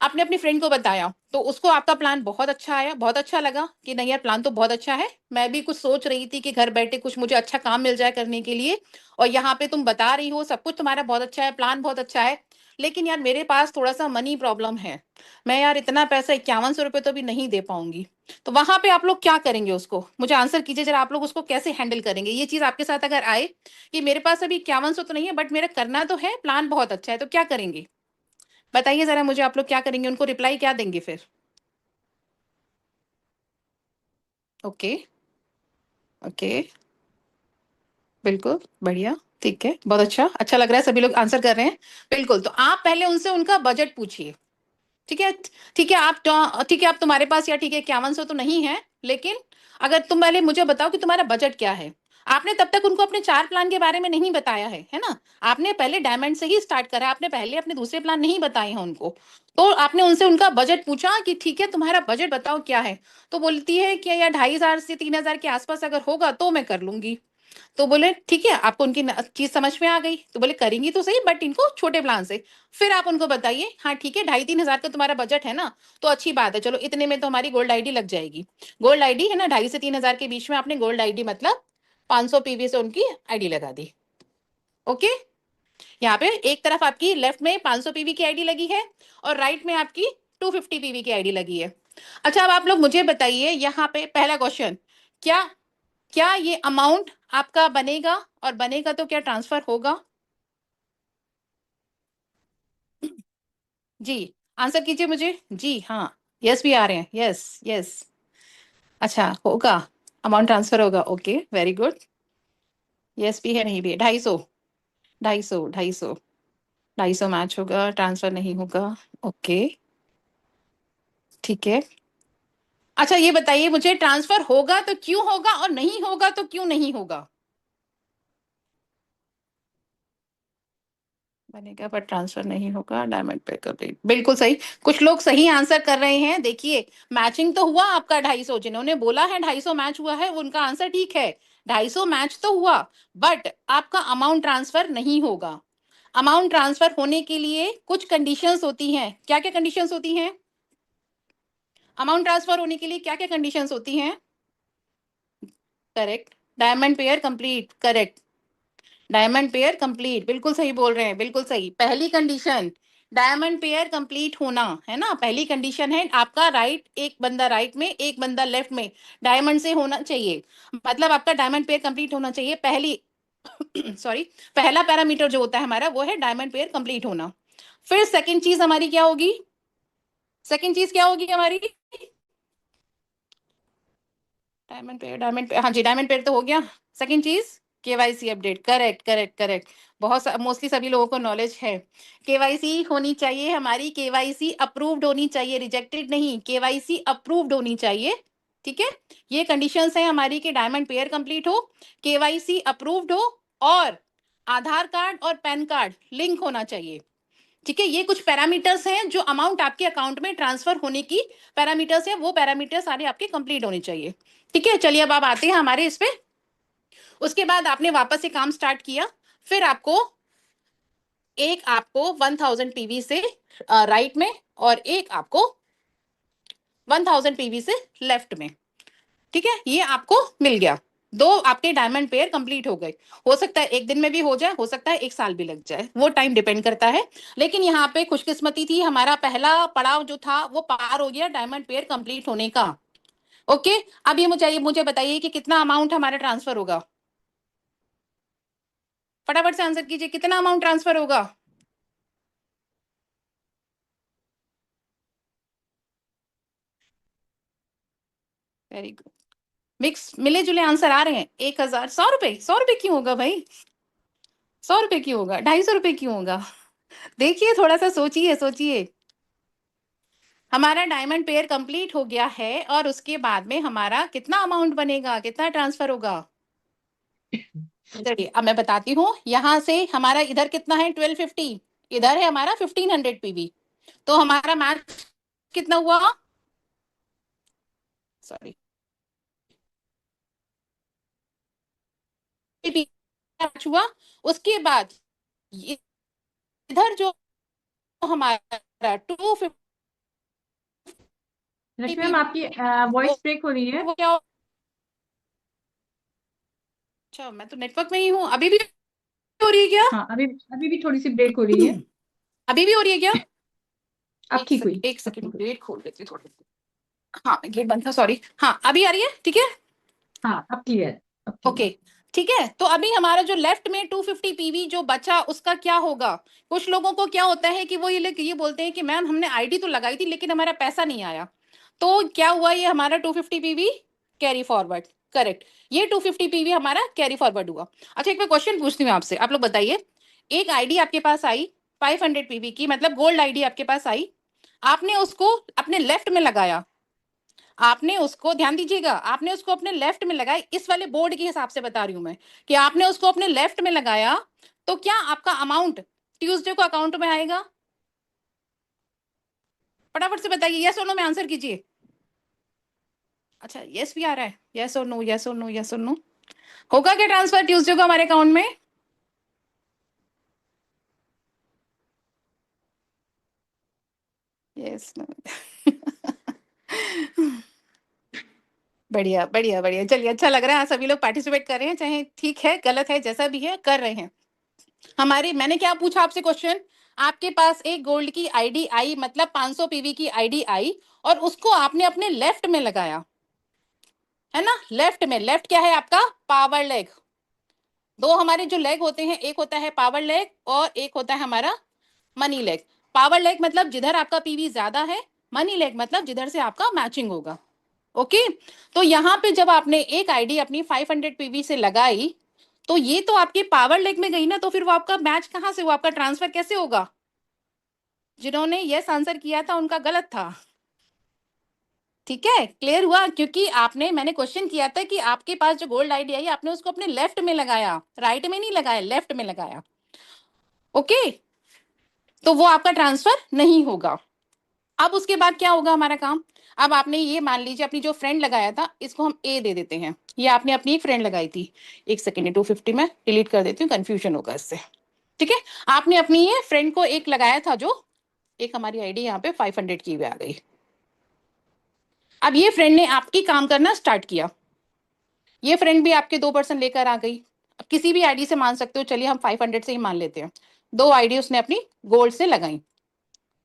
आपने अपनी फ्रेंड को बताया, तो उसको आपका प्लान बहुत अच्छा आया, बहुत अच्छा लगा कि नहीं यार प्लान तो बहुत अच्छा है, मैं भी कुछ सोच रही थी कि घर बैठे कुछ मुझे अच्छा काम मिल जाए करने के लिए, और यहाँ पे तुम बता रही हो सब कुछ तुम्हारा बहुत अच्छा है, प्लान बहुत अच्छा है, लेकिन यार मेरे पास थोड़ा सा मनी प्रॉब्लम है, मैं यार इतना पैसा 5100 रुपये तो भी नहीं दे पाऊंगी। तो वहां पे आप लोग क्या करेंगे, उसको मुझे आंसर कीजिए जरा, आप लोग उसको कैसे हैंडल करेंगे? ये चीज आपके साथ अगर आए कि मेरे पास अभी 5100 तो नहीं है बट मेरा करना तो है, प्लान बहुत अच्छा है, तो क्या करेंगे? बताइए जरा मुझे, आप लोग क्या करेंगे, उनको रिप्लाई क्या देंगे फिर? ओके। ओके। बिल्कुल बढ़िया। ठीक है, बहुत अच्छा, अच्छा लग रहा है, सभी लोग आंसर कर रहे हैं। बिल्कुल, तो आप पहले उनसे उनका बजट पूछिए। ठीक है। ठीक है आप ठीक है, आप तुम्हारे पास या ठीक है 5100 तो नहीं है, लेकिन अगर तुम पहले मुझे बताओ कि तुम्हारा बजट क्या है। आपने तब तक उनको अपने 4 प्लान के बारे में नहीं बताया है ना? आपने पहले डायमंड से ही स्टार्ट करा, आपने पहले अपने दूसरे प्लान नहीं बताए हैं उनको। तो आपने उनसे उनका बजट पूछा कि ठीक है तुम्हारा बजट बताओ क्या है। तो बोलती है कि यार 2500 से 3000 के आसपास अगर होगा तो मैं कर लूंगी। तो बोले ठीक है, आपको उनकी चीज समझ में आ गई, तो बोले करेंगी तो सही बट इनको छोटे प्लान से। फिर आप उनको बताइए हाँ ठीक है 2500-3000 का तुम्हारा बजट है ना, तो अच्छी बात है, चलो इतने में तो हमारी गोल्ड आईडी लग जाएगी। गोल्ड आईडी है ना, 2500 से 3000 के बीच में आपने गोल्ड आईडी मतलब 500 पीवी से उनकी आईडी लगा दी। ओके, यहाँ पे एक तरफ आपकी लेफ्ट में 500 पीवी की आईडी लगी है और राइट में आपकी 250 पीवी की आईडी लगी है। अच्छा अब आप लोग मुझे बताइए, यहाँ पे पहला क्वेश्चन, क्या क्या ये अमाउंट आपका बनेगा, और बनेगा तो क्या ट्रांसफर होगा? जी, आंसर कीजिए मुझे जी हाँ। यस भी आ रहे हैं, यस यस। अच्छा होगा, अमाउंट ट्रांसफर होगा, ओके वेरी गुड। यस भी है, नहीं भी है, 250, 250, 250, 250 मैच होगा, ट्रांसफर नहीं होगा। ओके ठीक है। अच्छा ये बताइए मुझे, ट्रांसफर होगा तो क्यों होगा और नहीं होगा तो क्यों नहीं होगा? बनेगा पर ट्रांसफर नहीं होगा, डायमंड पे कर रही, बिल्कुल सही। कुछ लोग सही आंसर कर रहे हैं, देखिए मैचिंग तो हुआ आपका 250, जिन्होंने बोला है 250 मैच हुआ है उनका आंसर ठीक है, 250 मैच तो हुआ, बट आपका अमाउंट ट्रांसफर नहीं होगा। अमाउंट ट्रांसफर होने के लिए कुछ कंडीशंस होती हैं, क्या क्या कंडीशंस होती हैं? अमाउंट ट्रांसफर होने के लिए क्या क्या कंडीशंस होती हैं? Correct, diamond pair complete, correct, diamond pair complete, बिल्कुल सही बोल रहे हैं, बिल्कुल सही। पहली कंडीशन डायमंड पेयर कंप्लीट होना है ना, पहली कंडीशन है आपका राइट, एक बंदा राइट में एक बंदा लेफ्ट में डायमंड से होना चाहिए, मतलब आपका डायमंड पेयर कंप्लीट होना चाहिए, पहली सॉरी, पहला पैरामीटर जो होता है हमारा वो है डायमंड पेयर कंप्लीट होना। फिर सेकंड चीज हमारी क्या होगी? सेकंड चीज क्या होगी हमारी? डायमंड पे हाँ जी, डायमंड पेयर तो हो गया। सेकंड चीज KYC update, correct correct correct, बहुत मोस्टली सभी लोगों को नॉलेज है। केवाईसी होनी चाहिए हमारी, केवाईसी अप्रूव्ड होनी चाहिए, रिजेक्टेड नहीं, केवाईसी अप्रूव्ड होनी चाहिए। ठीक है, ये कंडीशंस है हमारी कि डायमंड पेयर कंप्लीट हो, केवाईसी अप्रूव्ड हो और आधार कार्ड और पैन कार्ड लिंक होना चाहिए। ठीक है, ये कुछ पैरामीटर्स हैं जो अमाउंट आपके अकाउंट में ट्रांसफर होने की पैरामीटर्स हैं, वो पैरामीटर्स सारे आपके कंप्लीट होने चाहिए। ठीक है, चलिए अब आप आते हैं हमारे इस पे। उसके बाद आपने वापस से काम स्टार्ट किया, फिर आपको 1000 पीवी से राइट में और एक आपको 1000 पीवी से लेफ्ट में। ठीक है, ये आपको मिल गया, दो आपके डायमंड पेयर कंप्लीट हो गए। हो सकता है एक दिन में भी हो जाए, हो सकता है एक साल भी लग जाए, वो टाइम डिपेंड करता है। लेकिन यहाँ पे खुशकिस्मती थी, हमारा पहला पड़ाव जो था वो पार हो गया डायमंड पेयर कंप्लीट होने का। ओके, अब ये मुझे बताइए कि कितना अमाउंट हमारा ट्रांसफर होगा। फटाफट से आंसर कीजिए, कितना अमाउंट ट्रांसफर होगा। वेरी गुड, मिक्स मिले जुले आंसर आ रहे हैं। 1000, 100 रुपए, 100 रुपए क्यों होगा भाई, 100 रुपए क्यों होगा, 250 रुपए क्यों होगा। देखिए, थोड़ा सा सोचिए सोचिए। हमारा डायमंड पेयर कंप्लीट हो गया है और उसके बाद में हमारा कितना अमाउंट बनेगा, कितना ट्रांसफर होगा। चलिए अब मैं बताती हूँ, यहां से हमारा इधर कितना है 1250, इधर है हमारा 1500 पीवी, तो हमारा मैच कितना हुआ, सॉरी मैच हुआ। उसके बाद इधर जो हमारा 250
लक्ष्मी मैम,
पीवी,
आपकी वॉइस ब्रेक हो रही है।
वो क्या, अच्छा मैं तो नेटवर्क में ही हूँ, अभी भी हो रही है क्या।
हाँ, अभी अभी भी थोड़ी सी ब्रेक हो रही है।
अभी भी हो रही है क्या।
अब ठीक हुई।
एक सेकंड गेट खोल देती थोड़ी, हाँ गेट बंद था, सॉरी। हाँ अभी आ रही है, ठीक है।
हाँ, अब क्लियर, अब
ओके,
क्लियर।
ठीक है, तो अभी हमारा जो लेफ्ट में 250 पीवी जो बचा उसका क्या होगा। कुछ लोगों को क्या होता है कि वो ये बोलते हैं कि मैम हमने आईडी तो लगाई थी लेकिन हमारा पैसा नहीं आया, तो क्या हुआ, ये हमारा 250 पीवी कैरी फॉरवर्ड, करेक्ट, ये 250 पीवी हमारा कैरी फॉरवर्ड हुआ। अच्छा एक मैं क्वेश्चन पूछती हूँ आपसे, आप लोग बताइए, एक आईडी आपके पास आई 500 पीवी की, मतलब गोल्ड आईडी आपके पास आई, आपने उसको अपने लेफ्ट में लगाया, आपने उसको, ध्यान दीजिएगा, आपने उसको अपने लेफ्ट में लगाया, इस वाले बोर्ड के हिसाब से बता रही हूं मैं, कि आपने उसको अपने लेफ्ट में लगाया, तो क्या आपका अमाउंट ट्यूसडे को अकाउंट में आएगा। फटाफट से बताइए, यस और नो में आंसर कीजिए। अच्छा यस भी आ रहा है, यस और नो, यस और नो, यस और नो, होगा क्या ट्रांसफर ट्यूसडे को हमारे अकाउंट में। यस नो बढ़िया बढ़िया बढ़िया, चलिए अच्छा लग रहा है, सभी लोग पार्टिसिपेट कर रहे हैं, चाहे ठीक है गलत है जैसा भी है कर रहे हैं। हमारे, मैंने क्या पूछा आपसे क्वेश्चन, आपके पास एक गोल्ड की आईडी आई, मतलब 500 पीवी की आईडी आई, और उसको आपने अपने लेफ्ट में लगाया, है ना, लेफ्ट में, लेफ्ट क्या है आपका, पावर लेग। दो हमारे जो लेग होते हैं, एक होता है पावर लेग और एक होता है हमारा मनी लेग। पावर लेग मतलब जिधर आपका पीवी ज्यादा है, मनी लेग मतलब जिधर से आपका मैचिंग होगा। ओके, तो यहाँ पे जब आपने एक आईडी अपनी 500 पीवी से लगाई, तो ये तो आपके पावर लेग में गई ना, तो फिर वो आपका मैच कहां से हुआ, आपका ट्रांसफर कैसे होगा। जिन्होंने यस आंसर किया था उनका गलत था। ठीक है, क्लियर हुआ, क्योंकि आपने, मैंने क्वेश्चन किया था कि आपके पास जो गोल्ड आईडी आई आपने उसको अपने लेफ्ट में लगाया, राइट में नहीं लगाया, लेफ्ट में लगाया। ओके, तो वो आपका ट्रांसफर नहीं होगा। अब उसके बाद क्या होगा हमारा काम, अब आपने ये मान लीजिए अपनी जो फ्रेंड लगाया था, इसको हम ए दे देते हैं, ये आपने अपनी एक फ्रेंड लगाई थी, एक सेकेंड 250 में डिलीट कर देती हूँ, कंफ्यूजन होगा इससे। ठीक है, आपने अपनी ये फ्रेंड को एक लगाया था, जो एक हमारी आईडी यहाँ पे 500 की भी आ गई। अब ये फ्रेंड ने आपकी काम करना स्टार्ट किया, ये फ्रेंड भी आपके 2% लेकर आ गई, अब किसी भी आईडी से मान सकते हो, चलिए हम 500 से ही मान लेते हैं, दो आईडी उसने अपनी गोल्ड से लगाई।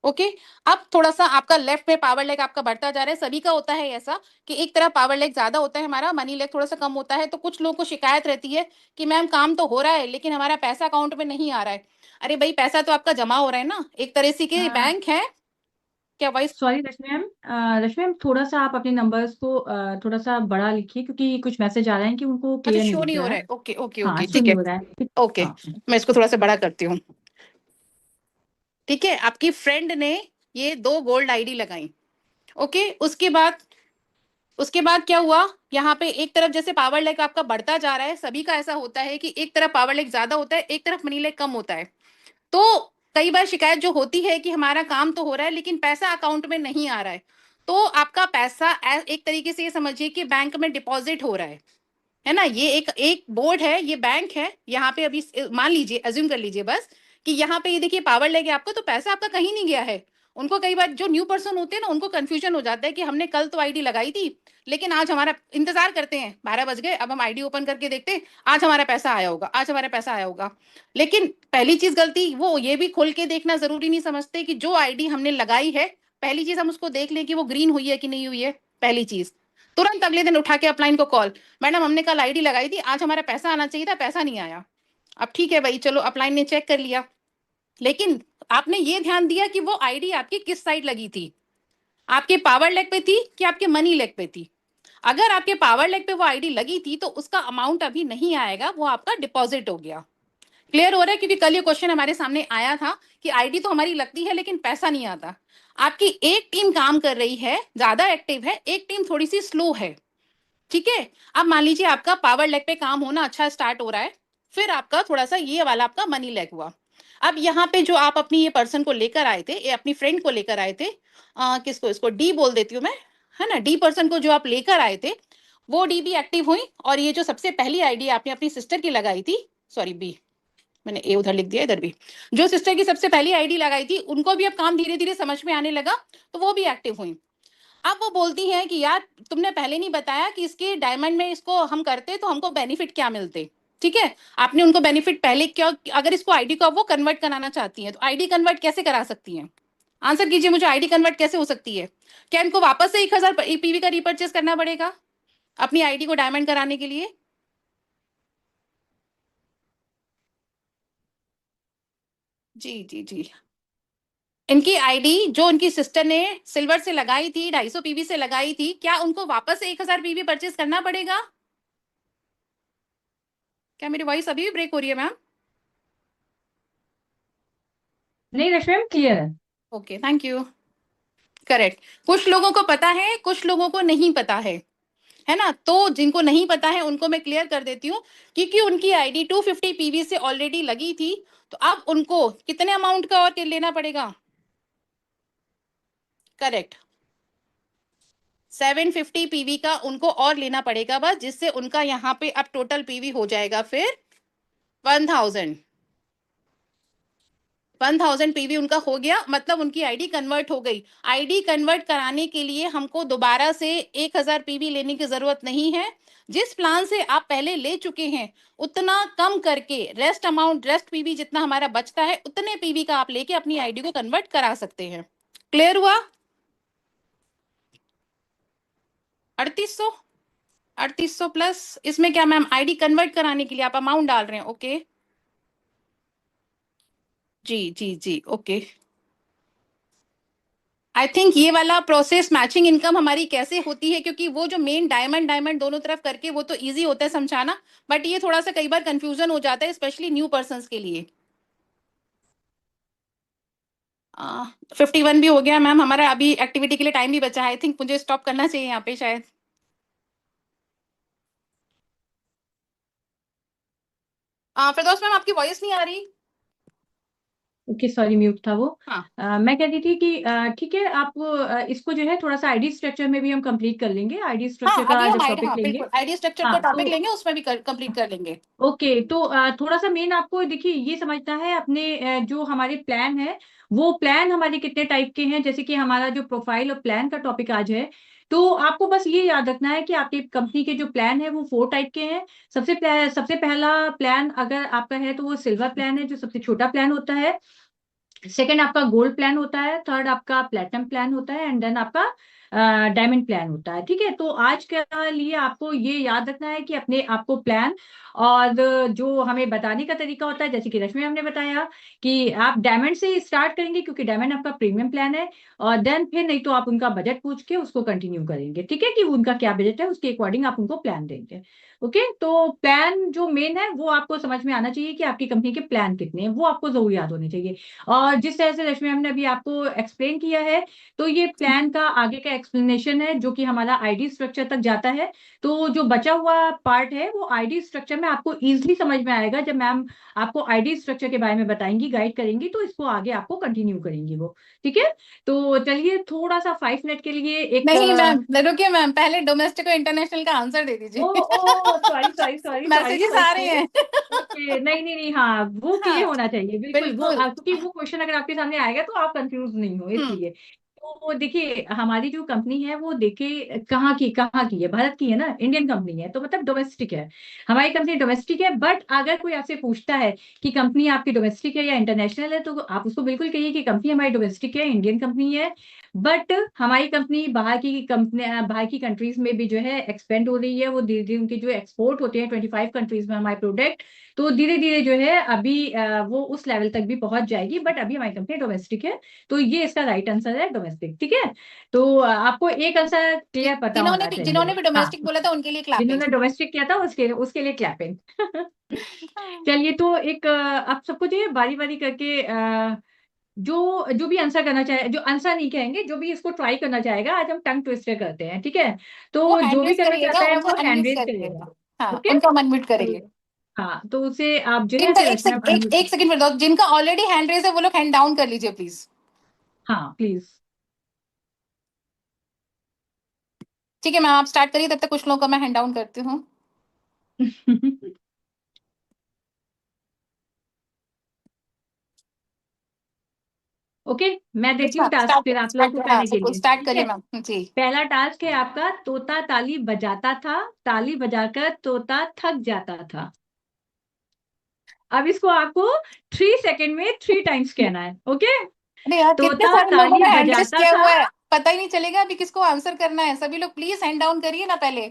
ओके, अब थोड़ा सा आपका लेफ्ट में पावर लेग आपका बढ़ता जा रहा है, सभी का होता है ऐसा कि एक तरफ पावर लेग ज्यादा होता है हमारा, मनी लेग थोड़ा सा कम होता है, तो कुछ लोगों को शिकायत रहती है कि मैम काम तो हो रहा है लेकिन हमारा पैसा अकाउंट में नहीं आ रहा है। अरे भाई पैसा तो आपका जमा हो रहा है ना, एक तरह से कि बैंक है क्या voice.
Sorry Lakshmi ma'am, Lakshmi ma'am थोड़ा सा आप अपने नंबर्स को थोड़ा सा बड़ा लिखिए, क्योंकि कुछ मैसेज आ रहे हैं कि उनको
अच्छा
क्लियर नहीं
शो
दिख
नहीं हो
रहा
रहा
है।
है, ओके ओके
हाँ,
ओके
शो
ठीक
नहीं
है,
हो रहा है।
ओके,
हाँ।
मैं इसको थोड़ा सा बड़ा करती हूँ। ठीक है, आपकी फ्रेंड ने ये दो गोल्ड आईडी लगाई, ओके, उसके बाद उसके बाद क्या हुआ, यहाँ पे एक तरफ जैसे पावर लेग आपका बढ़ता जा रहा है, सभी का ऐसा होता है कि एक तरफ पावर लेग ज्यादा होता है, एक तरफ मनी लेग कम होता है। तो कई बार शिकायत जो होती है कि हमारा काम तो हो रहा है लेकिन पैसा अकाउंट में नहीं आ रहा है। तो आपका पैसा एक तरीके से ये समझिए कि बैंक में डिपॉजिट हो रहा है ना। ये एक एक बोर्ड है, ये बैंक है, यहाँ पे अभी मान लीजिए, अज्यूम कर लीजिए बस कि यहाँ पे ये देखिए पावर लेके आपको, तो पैसा आपका कहीं नहीं गया है। उनको कई बार जो न्यू पर्सन होते हैं ना, उनको कंफ्यूजन हो जाता है कि हमने कल तो आईडी लगाई थी, लेकिन आज हमारा इंतजार करते हैं, 12 बज गए, अब हम आईडी ओपन करके देखते हैं, आज हमारा पैसा आया होगा, आज हमारा पैसा आया होगा। लेकिन पहली चीज गलती, वो ये भी खोल के देखना जरूरी नहीं समझते कि जो आईडी हमने लगाई है, पहली चीज हम उसको देख लें कि वो ग्रीन हुई है कि नहीं हुई है। पहली चीज, तुरंत अगले दिन उठा के अपलाइन को कॉल, मैडम हमने कल आईडी लगाई थी, आज हमारा पैसा आना चाहिए था, पैसा नहीं आया। अब ठीक है भाई, चलो अपलाइन ने चेक कर लिया, लेकिन आपने ये ध्यान दिया कि वो आईडी आपकी किस साइड लगी थी, आपके पावर लेग पे थी कि आपके मनी लेग पे थी। अगर आपके पावर लेग पे वो आईडी लगी थी तो उसका अमाउंट अभी नहीं आएगा, वो आपका डिपॉजिट हो गया। क्लियर हो रहा है? क्योंकि कल ये क्वेश्चन हमारे सामने आया था कि आईडी तो हमारी लगती है लेकिन पैसा नहीं आता। आपकी एक टीम काम कर रही है, ज्यादा एक्टिव है, एक टीम थोड़ी सी स्लो है। ठीक है, अब मान लीजिए आपका पावर लेग पे काम होना अच्छा स्टार्ट हो रहा है, फिर आपका थोड़ा सा ये वाला आपका मनी लेग हुआ। अब यहाँ पे जो आप अपनी ये पर्सन को लेकर आए थे, ये अपनी फ्रेंड को लेकर आए थे, किसको, इसको डी बोल देती हूँ मैं, है ना, डी पर्सन को जो आप लेकर आए थे, वो डी भी एक्टिव हुई। और ये जो सबसे पहली आईडी आपने अपनी सिस्टर की लगाई थी, सॉरी बी, मैंने ए उधर लिख दिया, इधर भी, जो सिस्टर की सबसे पहली आईडी लगाई थी, उनको भी अब काम धीरे धीरे समझ में आने लगा, तो वो भी एक्टिव हुई। अब वो बोलती हैं कि यार तुमने पहले नहीं बताया कि इसके डायमंड में इसको हम करते तो हमको बेनिफिट क्या मिलते। ठीक है, आपने उनको बेनिफिट पहले क्या, अगर इसको आईडी को वो कन्वर्ट कराना चाहती हैं तो आईडी कन्वर्ट कैसे करा सकती हैं? आंसर कीजिए मुझे, आईडी कन्वर्ट कैसे हो सकती है? क्या इनको वापस से 1000 पीवी का रिपर्चेस करना पड़ेगा अपनी आईडी को डायमंड कराने के लिए? जी जी जी, इनकी आईडी जो उनकी सिस्टर ने सिल्वर से लगाई थी, 250 पीवी से लगाई थी, क्या उनको वापस से 1000 पीवी परचेस करना पड़ेगा? क्या मेरी वॉइस अभी भी ब्रेक हो रही है मैम?
नहीं रश्मि मैम, क्लियर है।
Okay, thank you. करेक्ट, कुछ लोगों को पता है, कुछ लोगों को नहीं पता है ना। तो जिनको नहीं पता है उनको मैं क्लियर कर देती हूँ, क्योंकि उनकी आईडी 250 पीवी से ऑलरेडी लगी थी, तो अब उनको कितने अमाउंट का और लेना पड़ेगा? करेक्ट, 750 पीवी का उनको और लेना पड़ेगा बस, जिससे उनका यहाँ पे अब टोटल पीवी हो जाएगा फिर 1000। 1000 पीवी उनका हो गया, मतलब उनकी आईडी कन्वर्ट हो गई। आईडी कन्वर्ट कराने के लिए हमको दोबारा से 1000 पीवी लेने की जरूरत नहीं है। जिस प्लान से आप पहले ले चुके हैं उतना कम करके, रेस्ट अमाउंट, रेस्ट पीवी जितना हमारा बचता है उतने पीवी का आप लेके अपनी आईडी को कन्वर्ट करा सकते हैं। क्लियर हुआ? 3800, 3800 प्लस इसमें क्या मैम, आईडी कन्वर्ट कराने के लिए आप अमाउंट डाल रहे हैं? ओके, जी जी जी, ओके। आई थिंक ये वाला प्रोसेस मैचिंग इनकम हमारी कैसे होती है, क्योंकि वो जो मेन डायमंड डायमंड दोनों तरफ करके वो तो इजी होता है समझाना, बट ये थोड़ा सा कई बार कंफ्यूजन हो जाता है, स्पेशली न्यू पर्सन के लिए। 51 भी हो गया मैम हमारा, अभी एक्टिविटी के लिए टाइम भी बचा है, आई थिंक मुझे स्टॉप करना चाहिए यहाँ पे शायद। फिरदौस मैम आपकी वॉइस नहीं आ रही।
ओके, सॉरी, म्यूट था वो।
हाँ
मैं कहती थी कि ठीक है, आप इसको जो है थोड़ा सा आईडी स्ट्रक्चर में भी हम कंप्लीट कर लेंगे, आईडी
हाँ,
स्ट्रक्चर का
अभी हम
जब
आईडी,
टॉपिक
हाँ
लेंगे।
बिल्कुल, आईडी स्ट्रक्चर
हाँ
का टॉपिक
तो
लेंगे, उसमें भी कंप्लीट कर लेंगे।
ओके, तो थोड़ा सा मेन आपको देखिए ये समझना है अपने जो हमारे प्लान है, वो प्लान हमारे कितने टाइप के हैं। जैसे कि हमारा जो प्रोफाइल और प्लान का टॉपिक आज है, तो आपको बस ये याद रखना है कि आपकी कंपनी के जो प्लान है वो 4 टाइप के हैं। सबसे पहला प्लान अगर आपका है तो वो सिल्वर प्लान है, जो सबसे छोटा प्लान होता है। सेकंड आपका गोल्ड प्लान होता है, थर्ड आपका प्लेटिनम प्लान होता है, एंड देन आपका डायमंड प्लान होता है। ठीक है, तो आज के लिए आपको ये याद रखना है कि अपने आपको प्लान और जो हमें बताने का तरीका होता है, जैसे कि रश्मि हमने बताया कि आप डायमंड से स्टार्ट करेंगे क्योंकि डायमंड आपका प्रीमियम प्लान है, और देन फिर नहीं तो आप उनका बजट पूछ के उसको कंटिन्यू करेंगे। ठीक है, कि उनका क्या बजट है उसके अकॉर्डिंग आप उनको प्लान देंगे। ओके, तो प्लान जो मेन है वो आपको समझ में आना चाहिए कि आपकी कंपनी के प्लान कितने हैं, वो आपको जरूर याद होने चाहिए। और जिस तरह से रश्मि हमने अभी आपको एक्सप्लेन किया है, तो ये प्लान का आगे का एक्सप्लेनेशन है जो कि हमारा आईडी स्ट्रक्चर तक जाता है। तो जो बचा हुआ पार्ट है वो आईडी स्ट्रक्चर में आपको इजीली समझ में आएगा जब मैम आपको आईडी स्ट्रक्चर के बारे में बताएंगी, गाइड करेंगी, तो इसको आगे आपको कंटिन्यू करेंगी वो। ठीक है, तो चलिए थोड़ा सा 5 मिनट के लिए एक
नहीं मैम, रुकिए मैम, पहले डोमेस्टिक और इंटरनेशनल का आंसर दे दीजिए।
Oh oh sorry sorry sorry sorry,
messages आ रहे
ओके
हैं।
ओके, नहीं नहीं नहीं, हाँ वो क्लियर
हाँ
होना चाहिए बिल्कुल, वो
बिल्कुल।
क्योंकि वो क्वेश्चन अगर आपके सामने आएगा तो आप कंफ्यूज नहीं हो
हम्म।
इसलिए। तो देखिए हमारी जो कंपनी है वो देखिए कहाँ की है, भारत की है ना, इंडियन कंपनी है, तो मतलब डोमेस्टिक है। हमारी कंपनी डोमेस्टिक है, बट अगर कोई आपसे पूछता है कि कंपनी आपकी डोमेस्टिक है या इंटरनेशनल है, तो आप उसको बिल्कुल कहिए कि कंपनी हमारी डोमेस्टिक है, इंडियन कंपनी है, बट हमारी कंपनी बाहर की कंपनी, बाहर की कंट्रीज में भी जो है एक्सपेंड हो रही है। वो धीरे धीरे उनके जो एक्सपोर्ट होते हैं 25 कंट्रीज में हमारे प्रोडक्ट, तो धीरे धीरे जो है अभी वो उस लेवल तक भी पहुंच जाएगी, बट अभी हमारी कंपनी डोमेस्टिक है। तो ये इसका राइट आंसर है, डोमेस्टिक। ठीक है, तो आपको एक आंसर क्लियर पता होना
जिन्होंने
चाहिए।
भी
हाँ,
डोमेस्टिक बोला था उनके लिए क्लैपिंग।
जिन्होंने डोमेस्टिक किया था उसके उसके लिए क्लैपिंग। चलिए, तो एक आप सबको जो है बारी बारी करके जो जो भी आंसर करना चाहे, जो आंसर नहीं कहेंगे, जो भी इसको ट्राई करना चाहेगा, आज हम टंग ट्विस्टर करते हैं। ठीक है,
वो
तो
हैंड
जो भी
रेस
करना
करिएगा,
चाहता है
उनको
वो हैंड
अनम्यूट
रेज
करिएगा।
करेगा।
हाँ,
ओके,
उनको हम अनम्यूट
तो
करेंगे।
हाँ, तो उसे आप जो है
जिनका
फिर अपने आप unmute
एक सेकंड फिर, जिनका ऑलरेडी हैंड रेस है वो लोग हैंड डाउन कर लीजिए प्लीज।
हाँ प्लीज।
ठीक है मैम, आप स्टार्ट करिए, तब तक कुछ लोगों का मैं हैंड डाउन करती हूँ।
ओके, मैं देती हूँ टास्क
स्टार्ट
फिर आप लोगों को
स्टार्ट, हाँ
करने के लिए।
स्टार्ट
ठीक
करिए
है,
मैम जी।
पहला टास्क है आपका, तोता ताली बजाता था, ताली बजाकर तोता थक जाता था। अब इसको आपको 3 सेकेंड में 3 टाइम्स कहना है। ओके,
अरे यार, कितने
तोता
सारे लोगों
ताली
ने हैंड रेस
बजाता
किया
था,
हुआ है, पता ही नहीं चलेगा अभी किसको आंसर करना है। सभी लोग प्लीज हैंड डाउन करिए ना पहले।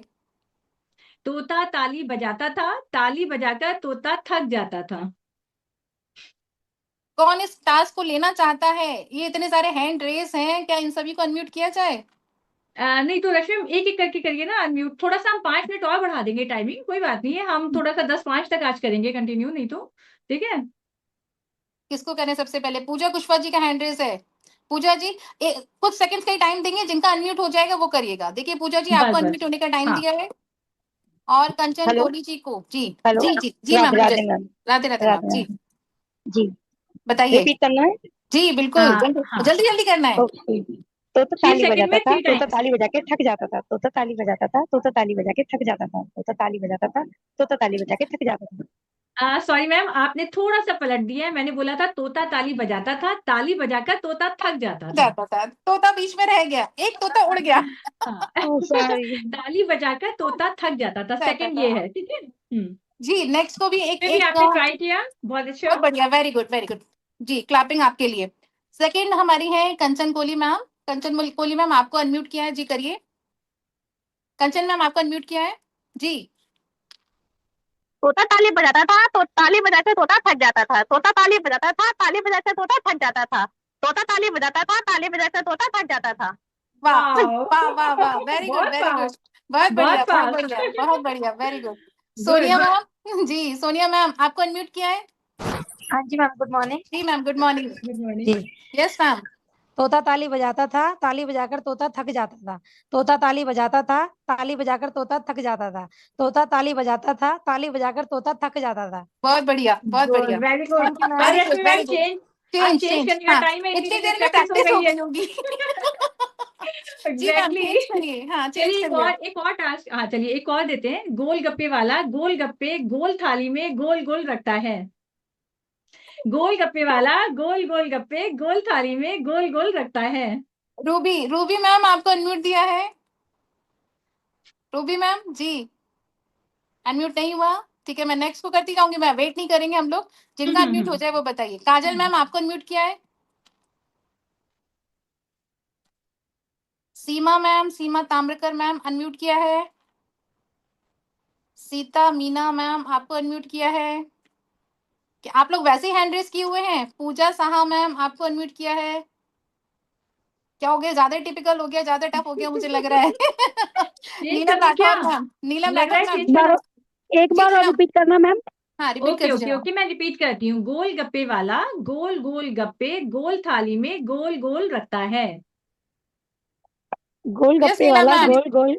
तोता ताली बजाता था, ताली बजाकर तोता थक जाता था।
कौन इस टास्क को लेना चाहता है? ये इतने सारे हैंड रेस हैं, क्या इन सभी को अनम्यूट किया जाए?
नहीं तो रश्मि एक एक करके करिए ना अनम्यूट, थोड़ा सा हम 5 मिनट और बढ़ा देंगे टाइमिंग, कोई बात नहीं है, हम थोड़ा सा 10-5 तक आज करेंगे कंटिन्यू, नहीं तो ठीक है।
किसको करें सबसे पहले? पूजा कुशवाहा जी का हैंड रेस है। पूजा जी, कुछ सेकंड्स का ही टाइम देंगे, जिनका अनम्यूट हो जाएगा वो करिएगा। देखिए पूजा जी,
बस
आपको
बस,
अनम्यूट होने का टाइम
हाँ,
दिया है। और कंचन
हेलो
कोहली जी को जी।
हेलो।
जी जी जी मैम,
राधे
पूजा
राधे
जी।
मैम।
राधे राधे मैम
राधे
जी।
राधे जी।
बताइए।
रिपीट करना है।
जी बिल्कुल,
हाँ
जल्दी
हाँ,
जल्दी जल्दी करना है।
ओके। तोता
थ्री
ताली
सेकेंड
बजाता
में
था,
थ्री
तोता
टाइम्स।
ताली बजा के थक जाता था, तोता ताली बजाता था, तोता ताली बजा के थक जाता था, तोता ताली बजाता था, तोता ताली बजा के थक जाता था।
सॉरी मैम, आपने थोड़ा सा पलट दिया है, मैंने बोला था तोता ताली बजाता था, ताली बजाकर तोता थक जाता था।
जाता था, तोता बीच में रह गया, एक तोता उड़ गया।
हाँ।
Oh sorry.
ताली बजाकर तोता थक जाता था,
जाता
सेकंड
था।
ये है। ठीक है,
जी नेक्स्ट को भी एक
फिर भी
एक
आपने ट्राई किया, बहुत अच्छा।
बहुत बढ़िया, वेरी गुड वेरी गुड। जी क्लैपिंग आपके लिए। सेकंड हमारी है कंचन कोहली मैम। कंचन कोहली मैम, आपको अनम्यूट किया है जी, करिए। कंचन मैम, आपको अनम्यूट किया है जी।
तोता ताली बजाता था, तो ताली बजा के तोता थक जाता था, तोता ताली बजाता था, ताली बजा के तोता थक जाता था, तोता ताली बजाता था, ताली बजा के तोता थक जाता था।
वाह
वाह,
वाह वाह वाह, वेरी गुड
बहुत
वेरी गुड।
फास्ट,
बहुत बढ़िया
बहुत
बहुत
फास्ट।
बढ़िया बहुत बढ़िया, very good. Sonia
good.
Ma'am ji, Sonia ma'am आपको अनम्यूट किया है।
हाँ जी मैम, गुड मॉर्निंग
जी मैम, गुड मॉर्निंग।
गुड
जी।
मॉर्निंग।
Yes ma'am.
तोता ताली बजाता था, ताली बजाकर तोता थक जाता था, तोता ताली बजाता था, ताली बजाकर तोता थक जाता था, तोता ताली बजाता था, ताली बजाकर तोता थक जाता था।
बहुत बढ़िया बहुत
गुड,
बढ़िया।
Very good.
Thank you ma'am.
और
very
Rashmi
good
ma'am
very good.
Change, अब
चेंज
चेंज
चेंज,
करने का
हाँ
टाइम है, इतनी
इतनी
देर में
देर में
प्रैक्टिस हो
प्रैक्टिस हो
गई है।
गई होगी। जी मैम,
एग्जैक्टली।
चेंज करिए, हाँ चेंज
चलिए
करिए।
एक और टास्क, हाँ चलिए एक और देते हैं। गोल गप्पे वाला गोल गप्पे गोल थाली में गोल गोल रखता है। गोल गप्पे वाला गोल गोल गप्पे गोल थाली में गोल गोल रखता है।
रूबी, रूबी मैम आपको अनम्यूट दिया है। रूबी मैम जी, अनम्यूट नहीं हुआ। ठीक है, मैं नेक्स्ट को करती जाऊंगी, मैं वेट नहीं करेंगे हम लोग। जिनका अनम्यूट हो जाए वो बताइए। काजल मैम आपको अनम्यूट किया है। सीमा मैम, सीमा ताम्रकर मैम अनम्यूट किया है। सीता मीना मैम आपको अनम्यूट किया है। कि आप लोग वैसे ही हैंड रेस किए हुए हैं। पूजा साहा मैम आपको अनम्यूट किया है। क्या हो गया, ज्यादा टिपिकल हो गया, ज्यादा टफ हो गया मुझे लग रहा है।
चेंज
नीलम
कर दूं क्या?
राठौर मैम, नीलम
लग रहा
राठौर
है
मैम।
चेंज कर दूं?
एक
जी
बार
जी
और
मैम,
रिपीट करना मैम।
हाँ रिपीट कर
ओके
दीजिए
ओके
मैम।
ओके, मैं रिपीट करती हूँ। गोल गप्पे वाला गोल गोल गप्पे गोल थाली में गोल गोल रखता है।
गोलगप्पे
नीलम
वाला
मैम।
गोल गोल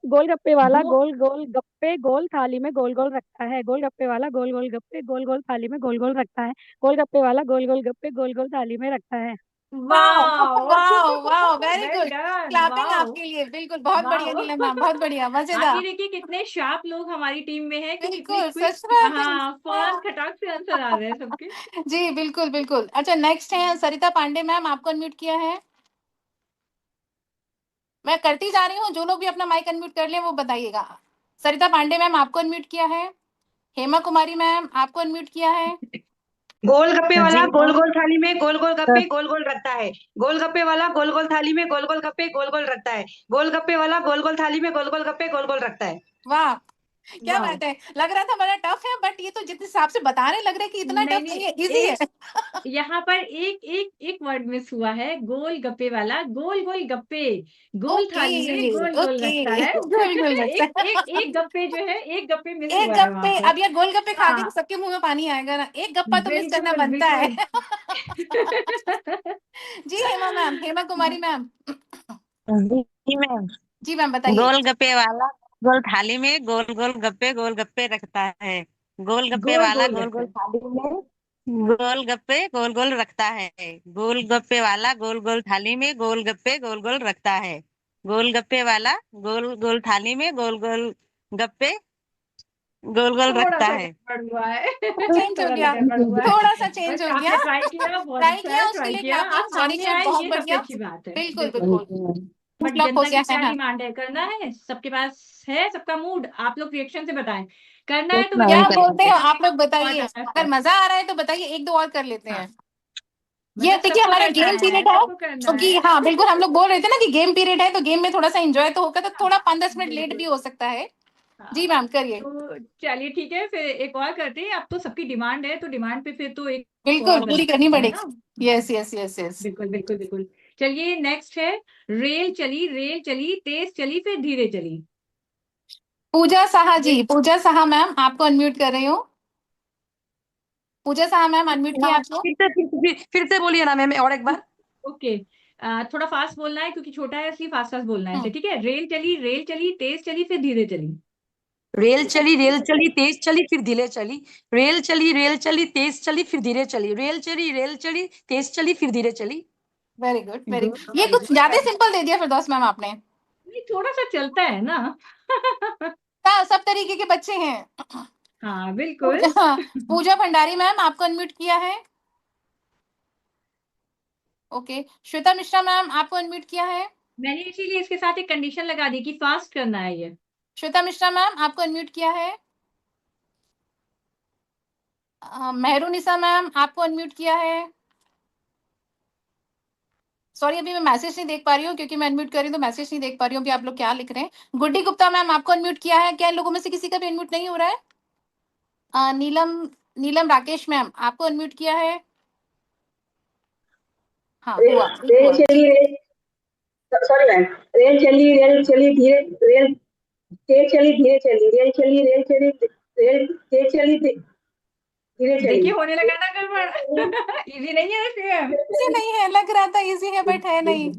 गोलगप्पे वाला
गो
गोल गोल गप्पे गोल थाली में गोल गोल रखता है। गोलगप्पे वाला गोल गोल गप्पे गोल गोल थाली में गोल गोल रखता है। गोलगप्पे वाला गोल गोल गप्पे गोल गोल थाली में रखता है।
Wow
wow
wow wow, very
well
good.
Done,
clapping
wow
आपके लिए, बिल्कुल बहुत बढ़िया
वाओ
नीलम मैम, बहुत बढ़िया,
हाँ, ये
मजेदार।
देखिए कितने शार्प लोग हमारी टीम में है कि कितने
बिल्कुल
क्विक,
सच में
हाँ
हाँ।
फास्ट खटाक से आंसर आ रहे हैं सबके।
जी बिल्कुल बिल्कुल। अच्छा नेक्स्ट है सरिता पांडे मैम, आपको अनम्यूट किया है। मैं करती जा रही हूँ, जो लोग भी अपना माइक अनम्यूट कर ले वो बताइएगा। सरिता पांडे मैम आपको अनम्यूट किया है। हेमा कुमारी मैम आपको अनम्यूट किया है।
गोलगप्पे वाला
जी
गोल
मैम।
गोल थाली में गोल गोल गप्पे गोल गोल रखता है। गोलगप्पे वाला गोल गोल थाली में गोल गोल गप्पे गोल गोल रखता है। गोलगप्पे वाला गोल गोल थाली में गोल गोल गप्पे गोल गोल रखता है।
वाह, क्या
वाह
बात है। लग रहा था बड़ा टफ है, बट ये तो जिस हिसाब से बता रहे लग रहा है कि इतना
नहीं
टफ
नहीं,
नहीं है, इजी है।
एक यहाँ पर एक वर्ड मिस हुआ है, गोल गप्पे वाला गोल गोल गप्पे गोल
ओके
थाली में गोल गोल रखता
ओके,
है
बिल्कुल लगता
एक
है।
गप्पे जो है, एक गप्पे मिस
एक
हुआ है वहां
गप्पे,
पर।
अब ये गोलगप्पे खा के तो
हाँ
सबके मुंह में पानी आएगा ना, एक गप्पा तो मिस करना
बिल्कुल
बनता है।
बिल्कुल
जी हेमा मैम, हेमा कुमारी मैम।
जी मैम।
जी मैम बताइए।
गोलगप्पे वाला गोल थाली में गोल गोल गप्पे गोलगप्पे रखता है। गोलगप्पे
गोल
वाला
गोल
गोल
रखता
गोल
है।
थाली में गोलगप्पे गोल गोल रखता है। गोलगप्पे वाला गोल गोल थाली में गोलगप्पे गोल गोल रखता है। गोलगप्पे वाला गोल गोल थाली में गोल गोल गप्पे गोल गोल
थोड़ा
रखता
सा
है।
गड़बड़ हुआ है
चेंज हो
थोड़ा सा
गया,
गड़बड़ हुआ है।
थोड़ा सा चेंज
बट
हो गया।
आपने ट्राई किया, बहुत
ट्राई
अच्छा
किया
है,
उसके
ट्राई
लिए
किया, आप
क्लैपिंग, सॉरी
सामने
शिट,
आए
बहुत
ये सबसे
बढ़िया।
अच्छी बात है,
बिल्कुल
बिल्कुल।
बिल्कुल।
बट
लॉक हो
जनता
गया
की
है
क्या
ना।
डिमांड है, करना है सबके पास है, सबका मूड, आप लोग रिएक्शन से बताएं। करना
यस
है तो
क्या
मैम
बताइए,
बोलते हो
करेंगे।
आप लोग
और
बताइए,
टाइम
अगर
है।
मजा आ रहा है तो बताइए, एक दो और कर लेते
हाँ
हैं। ये
मतलब
देखिए
सबको
हमारा
करना
गेम
है,
पीरियड है,
सबको करना
क्योंकि
है
हाँ बिल्कुल हम लोग बोल रहे थे ना कि गेम पीरियड है, तो गेम में थोड़ा सा एंजॉय तो होगा, तो थोड़ा 5-10 मिनट लेट भी
बिल्कुल।
हो सकता है। जी
हाँ
मैम करिए।
तो चलिए ठीक है, फिर एक और करते हैं, अब तो सबकी डिमांड है तो डिमांड पे फिर तो एक
बिल्कुल
और
पूरी करनी
बनाते हैं ना।
पड़ेगी, यस यस यस यस।
बिल्कुल बिल्कुल बिल्कुल। चलिए नेक्स्ट है, रेल चली तेज चली फिर धीरे चली।
पूजा साहा जी,
ये
पूजा साहा मैम आपको अनम्यूट कर रही हूँ। पूजा साहा मैम अनम्यूट किया
हाँ,
आपको।
फिर से बोलिए ना मैम, और एक बार।
ओके, थोड़ा फास्ट बोलना है क्योंकि छोटा है इसलिए फास्ट फास्ट बोलना है इसे,
हम्म,
ठीक है। रेल चली तेज चली फिर धीरे चली।
रेल चली तेज चली फिर धीरे चली। रेल चली तेज चली फिर धीरे चली। रेल चली तेज चली फिर धीरे चली।
Very good very
good
good, ये
वेरी
कुछ
गुड
ज्यादा
वेरी,
सिंपल दे दिया फिरदौस मैम आपने।
नहीं थोड़ा सा चलता है ना
सब तरीके के बच्चे हैं।
हाँ बिल्कुल
पूजा, हाँ, पूजा भंडारी मैम आपको अनम्यूट किया है। ओके, श्वेता मिश्रा मैम आपको अनम्यूट किया है।
मैंने इसीलिए इसके साथ एक कंडीशन लगा दी कि फास्ट करना है ये।
श्वेता मिश्रा मैम आपको अनम्यूट किया है। मेहरुनिसा मैम आपको अनम्यूट किया है। सॉरी अभी मैं मैसेज नहीं देख पा रही हूँ, क्योंकि मैं अनम्यूट कर रही हूँ तो मैसेज नहीं देख पा रही हूँ अभी आप लोग क्या लिख रहे हैं। गुड्डी गुप्ता मैम आपको अनम्यूट किया है, क्या इन लोगों में से किसी का भी अनम्यूट नहीं हो रहा है। नीलम, नीलम राकेश मैम आपको अनम्यूट किया है। हाँ
रेल
हुआ, एक
रेल
हुआ।
चली रेल सॉरी मैम। रेल चली धीरे रेल तेज चली धीरे चली। रेल तेज चली धीरे चली।
देखिए होने लगा ना गड़बड़ इजी नहीं है इसमें।
इजी नहीं है, लग रहा था इजी है बट है नहीं।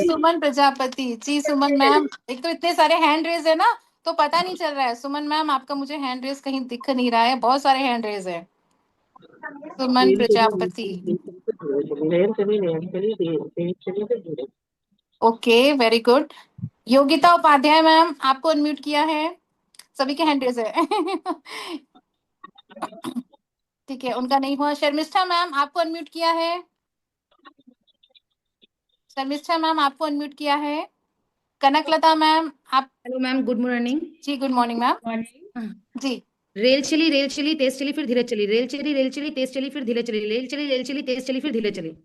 सुमन प्रजापति जी, सुमन मैम, एक तो इतने सारे हैंड रेज है ना, तो पता नहीं चल रहा है। सुमन मैम आपका मुझे हैंड रेज कहीं दिख नहीं रहा है, बहुत सारे हैंड रेज है। Suman Prajapati, okay very good. Yogita Upadhyay ma'am आपको अनम्यूट किया है, सभी के हैंड रेज है। ठीक है उनका नहीं हुआ। शर्मिष्ठा मैम आपको अनम्यूट किया है। शर्मिष्ठा मैम आपको अनम्यूट किया है। कनकलता मैम आप।
Hello ma'am, good morning.
जी गुड मॉर्निंग मैम।
हाँ,
जी
रेल चली तेज चली फिर धीरे चली। रेल चली तेज चली फिर धीरे चली। रेल चली तेज चली फिर धीरे चली।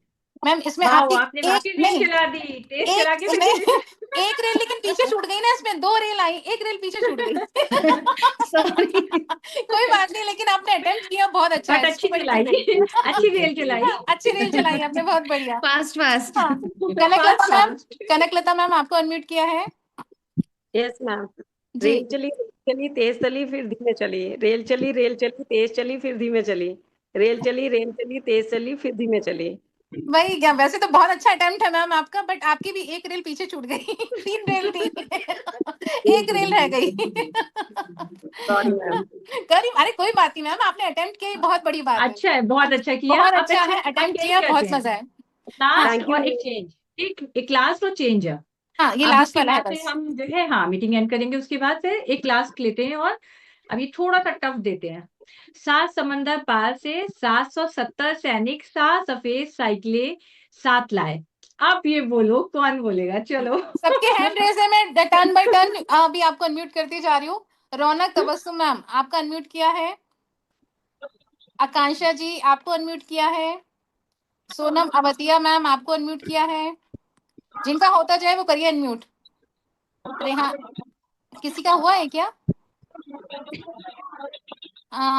मैम, इसमें
वाह
आपकी
आपने
एक
वाकई रेल
नहीं,
चला दी, तेज चला
एक
के फिर
नहीं,
धीरे
एक रेल लेकिन पीछे छूट गई ना, इसमें दो रेल आई, एक रेल पीछे छूट गई।
सॉरी।
कोई बात नहीं, लेकिन आपने अटेम्प्ट किया, बहुत अच्छा है,
बट अच्छी
सुपर
चलाई
इम्प्रेसिव।
अच्छी रेल चलाई
अच्छी रेल चलाई आपने, बहुत बढ़िया।
Fast fast.
हाँ, Kanaklata
fast
ma'am,
fast
Kanaklata ma'am आपको अनम्यूट किया है।
Yes ma'am.
जी
रेल चली तेज चली फिर धीमे चली। रेल चली तेज चली फिर धीमे चली। रेल चली तेज चली फिर धीमे चली।
वही क्या, वैसे तो बहुत अच्छा अटेम्प्ट है मैम आपका, बट आपकी भी एक रेल पीछे छूट गई। 3 रेल थी। एक रेल रह गई।
Sorry ma'am.
करीब, अरे कोई बात नहीं मैम, आपने अटेम्प्ट किया, ये बहुत बड़ी बात है।
अच्छा है, बहुत अच्छा किया।
बहुत
अब
अच्छा
अच्छा
है,
हम
अटेम्प्ट
यही
किया,
करते
बहुत
हैं,
मजा है।
Last
thank you.
और एक चेंज, एक लास्ट और चेंज है।
हाँ, ये
अब
लास्ट
उसके
वाला है
बाद से
बस।
हम जो है, हाँ, मीटिंग एंड करेंगे, उसके बाद से एक लास्ट लेते हैं। और अभी थोड़ा सा टफ देते हैं। 7 समंदर पार से 770 सैनिक, 7 सफेद साइकिलें, 7 लाए। आप ये बोलो, कौन बोलेगा? चलो।
सबके हैंड रेज है, मैं टर्न बाय टर्न अभी आपको अनम्यूट करती जा रही हूँ। रौनक तबस्सुम मैम, आपका अनम्यूट किया है। आकांक्षा जी, आपको अनम्यूट किया है। सोनम अवतिया मैम, आपको अनम्यूट किया है। जिनका होता जाए वो करिए अनम्यूट। रेहा, किसी का हुआ है क्या?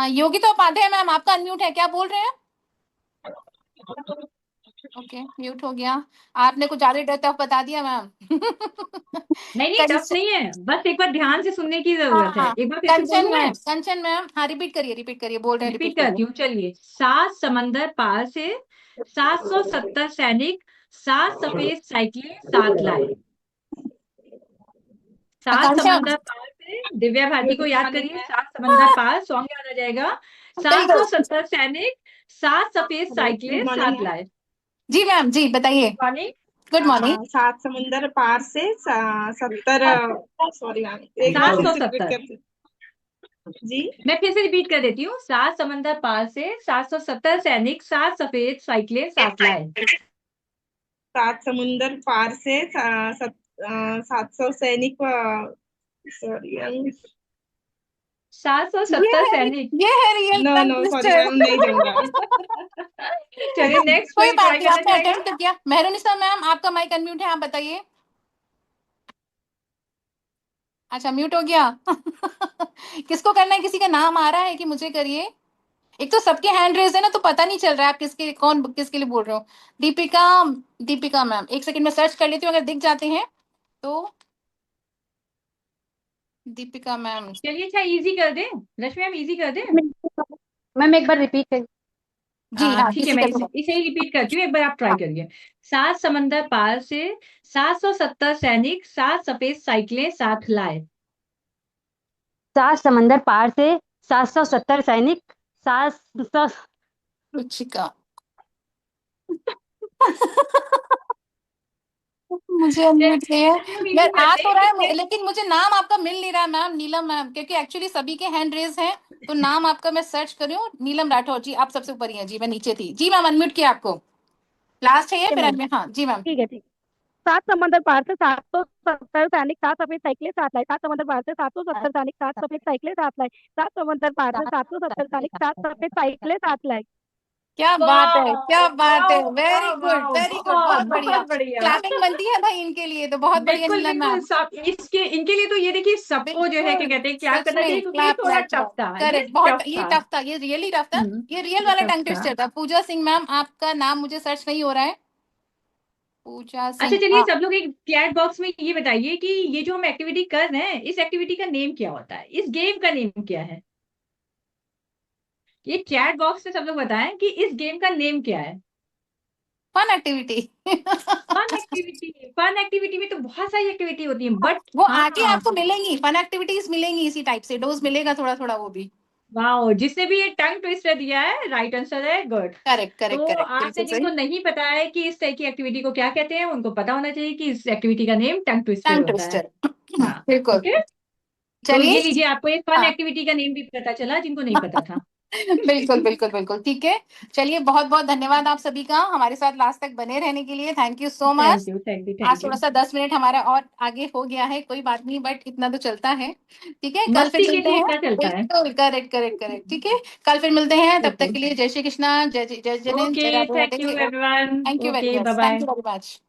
योगिता उपाध्याय मैम, आपका अनम्यूट है, क्या बोल रहे हैं? ओके, म्यूट हो गया। आपने कुछ ज्यादा टफ बता दिया मैम।
नहीं नहीं, टफ नहीं है, बस एक बार ध्यान से सुनने की जरूरत है।
हाँ,
एक बार फिर से बोलूं मैं?
कंचन मैम, हाँ रिपीट करिए, बोल रहे हैं,
रिपीट
रिपीट
करती
करिए।
हूँ, चलिए। 7 समंदर पार से 770 सैनिक, 7 सफेद साइकिलें, 7 लाए। 7
आकांक्षा,
समंदर पार से, दिव्या भारती को याद करिए, 7 समंदर
हाँ,
पार सॉन्ग याद आ जाएगा।
Very good.
770 सैनिक, 7 सफेद साइकिलें, 7 लाए।
जी मैम, जी बताइए।
वाणी,
गुड मॉर्निंग।
7 समुंदर पार से 70, सॉरी मैम, एक बार फिर से रिपीट
770।
कर जी।
मैं फिर से रिपीट कर देती हूँ। 7 समंदर पार से 770 सैनिक, 7 सफेद साइकिलें, 7 लाए।
7 समुंदर पार से 700 सैनिक, सॉरी मैम,
770 सैनिक।
ये है रियल
नो
टंग
नो सॉरी
ट्विस्टर।
मैम, नहीं दूंगा।
चलिए, नेक्स्ट
कोई
कोई
बात
ट्राई
नहीं,
करना
आपने
चाहेगा?
अटेम्प्ट किया। मेहरुनिसा मैम, आपका माइक अनम्यूट है, आप बताइए। अच्छा, म्यूट हो गया। किसको करना है? किसी का नाम आ रहा है कि मुझे करिए? एक तो सबके हैंड रेज है ना, तो पता नहीं चल रहा है आप किसके, कौन किसके लिए बोल रहे हो। दीपिका, दीपिका मैम, एक सेकंड में सर्च कर लेती हूँ, अगर दिख जाते हैं तो। दीपिका मैम,
चलिए, अच्छा इजी कर दें, रश्मि मैम, इजी कर दें।
मैम एक बार रिपीट कर।
जी हाँ,
ठीक है,
किसी
मैं
का
इसे
तो।
इसे ही रिपीट करती हूँ, एक बार आप ट्राई करिए। 7 समंदर पार से 770 सैनिक, 7 सफेद साइकिलें, 7 लाए।
7 समंदर पार से 770 सैनिक, 7
रुचिका। मुझे अनम्यूट किया है।
चलिए, हम
मैं
इजी
आ
करते
तो
हैं
रहा
कि
है, लेकिन मुझे नाम आपका मिल नहीं रहा है मैम, नीलम मैम, क्योंकि एक्चुअली सभी के हैंड रेज हैं। तो नाम आपका मैं सर्च कर रही हूँ। नीलम राठौर जी, आप सबसे ऊपर ही हैं जी, मैं नीचे थी जी मैम, अनम्यूट किया आपको। लास्ट है ये, फिर
मैम
unmute- हाँ जी मैम।
ठीक है ठीक। 7 समंदर पार से 770 सैनिक, 7 सफेद साइकिलें, 7 लाए। 7 समंदर पार से 770 सैनिक, 7 सफेद साइकिलें, 7 लाए। 7 समंदर पार से 770 सैनिक, 7 सफेद साइकिलें, 7 लाए।
क्या बात है, क्या
वाह
बात है,
वाह
वेरी
वाह
गुड,
वाह,
वेरी गुड,
बहुत
बहुत बढ़िया।
बहुत बढ़िया।
क्लैपिंग बनती है भाई इनके लिए, तो बहुत बढ़िया
बिल्कुल
नीलम
बिल्कुल,
मैम।
सब इसके इनके लिए तो ये देखिए, सबको जो है क्या
बिल्कुल,
कहते हैं, क्या
सच
करना चाहिए,
में
क्योंकि ये
क्लैप
थोड़ा
क्लैप
टफ
क्लैप।
था, ये
करेक्ट, बहुत
टफ
ये
था।
टफ था, ये रियली टफ था। ये रियल वाला
टफ
टंग
था।
ट्विस्टर था। पूजा सिंह मैम, आपका नाम मुझे सर्च नहीं हो रहा है। पूजा
अच्छा,
सिंह,
चलिए,
हाँ।
सब लोग एक चैट बॉक्स में ये बताइए कि ये जो हम एक्टिविटी कर रहे हैं, इस एक्टिविटी का नेम क्या होता है, इस गेम का नेम क्या है? ये चैट बॉक्स में सब लोग बताएं कि इस गेम का नेम क्या है।
Fun activity.
Fun activity. Fun activity में तो बहुत सारी एक्टिविटी होती है, बट
वो आगे
हाँ,
आपको मिलेंगी, फन एक्टिविटीज मिलेंगी, इसी टाइप से डोज मिलेगा थोड़ा थोड़ा वो भी।
वाओ, जिसने भी ये टंग ट्विस्टर दिया है, राइट आंसर है, गुड।
करेक्ट करेक्ट
तो
करेक्ट,
आपने
बिल्कुल
जिनको
सही।
नहीं पता है कि इस तरह की एक्टिविटी को क्या कहते हैं, उनको पता होना चाहिए कि इस एक्टिविटी का नेम टंग ट्विस्टर
टंग
होता है।
ट्विस्टर।
हाँ,
बिल्कुल।
ओके। तो
चलिए।
ये लीजिए, आपको एक फन
हाँ।
एक्टिविटी का नेम भी पता चला, जिनको नहीं पता था।
बिल्कुल बिल्कुल बिल्कुल, ठीक है। चलिए, बहुत बहुत धन्यवाद आप सभी का हमारे साथ लास्ट तक बने रहने के लिए, thank you so much.
Thank you, thank you,
आज
थैंक यू।
थोड़ा सा 10 मिनट हमारा और आगे हो गया है, कोई बात नहीं, बट इतना तो चलता है। ठीक है, कल फिर
मस्ती के
मिलते
लिए
हैं।
इतना चलता है।
बिल्कुल, करेक्ट करेक्ट करेक्ट, ठीक है। कल फिर मिलते हैं, तब तक
ओके,
के लिए जय श्री कृष्णा, जय जय जय जय
ओके,
जय Radhe
thank
Radhe.
You everyone.
Thank you very
okay,
much,
bye
thank
bye.
You very much.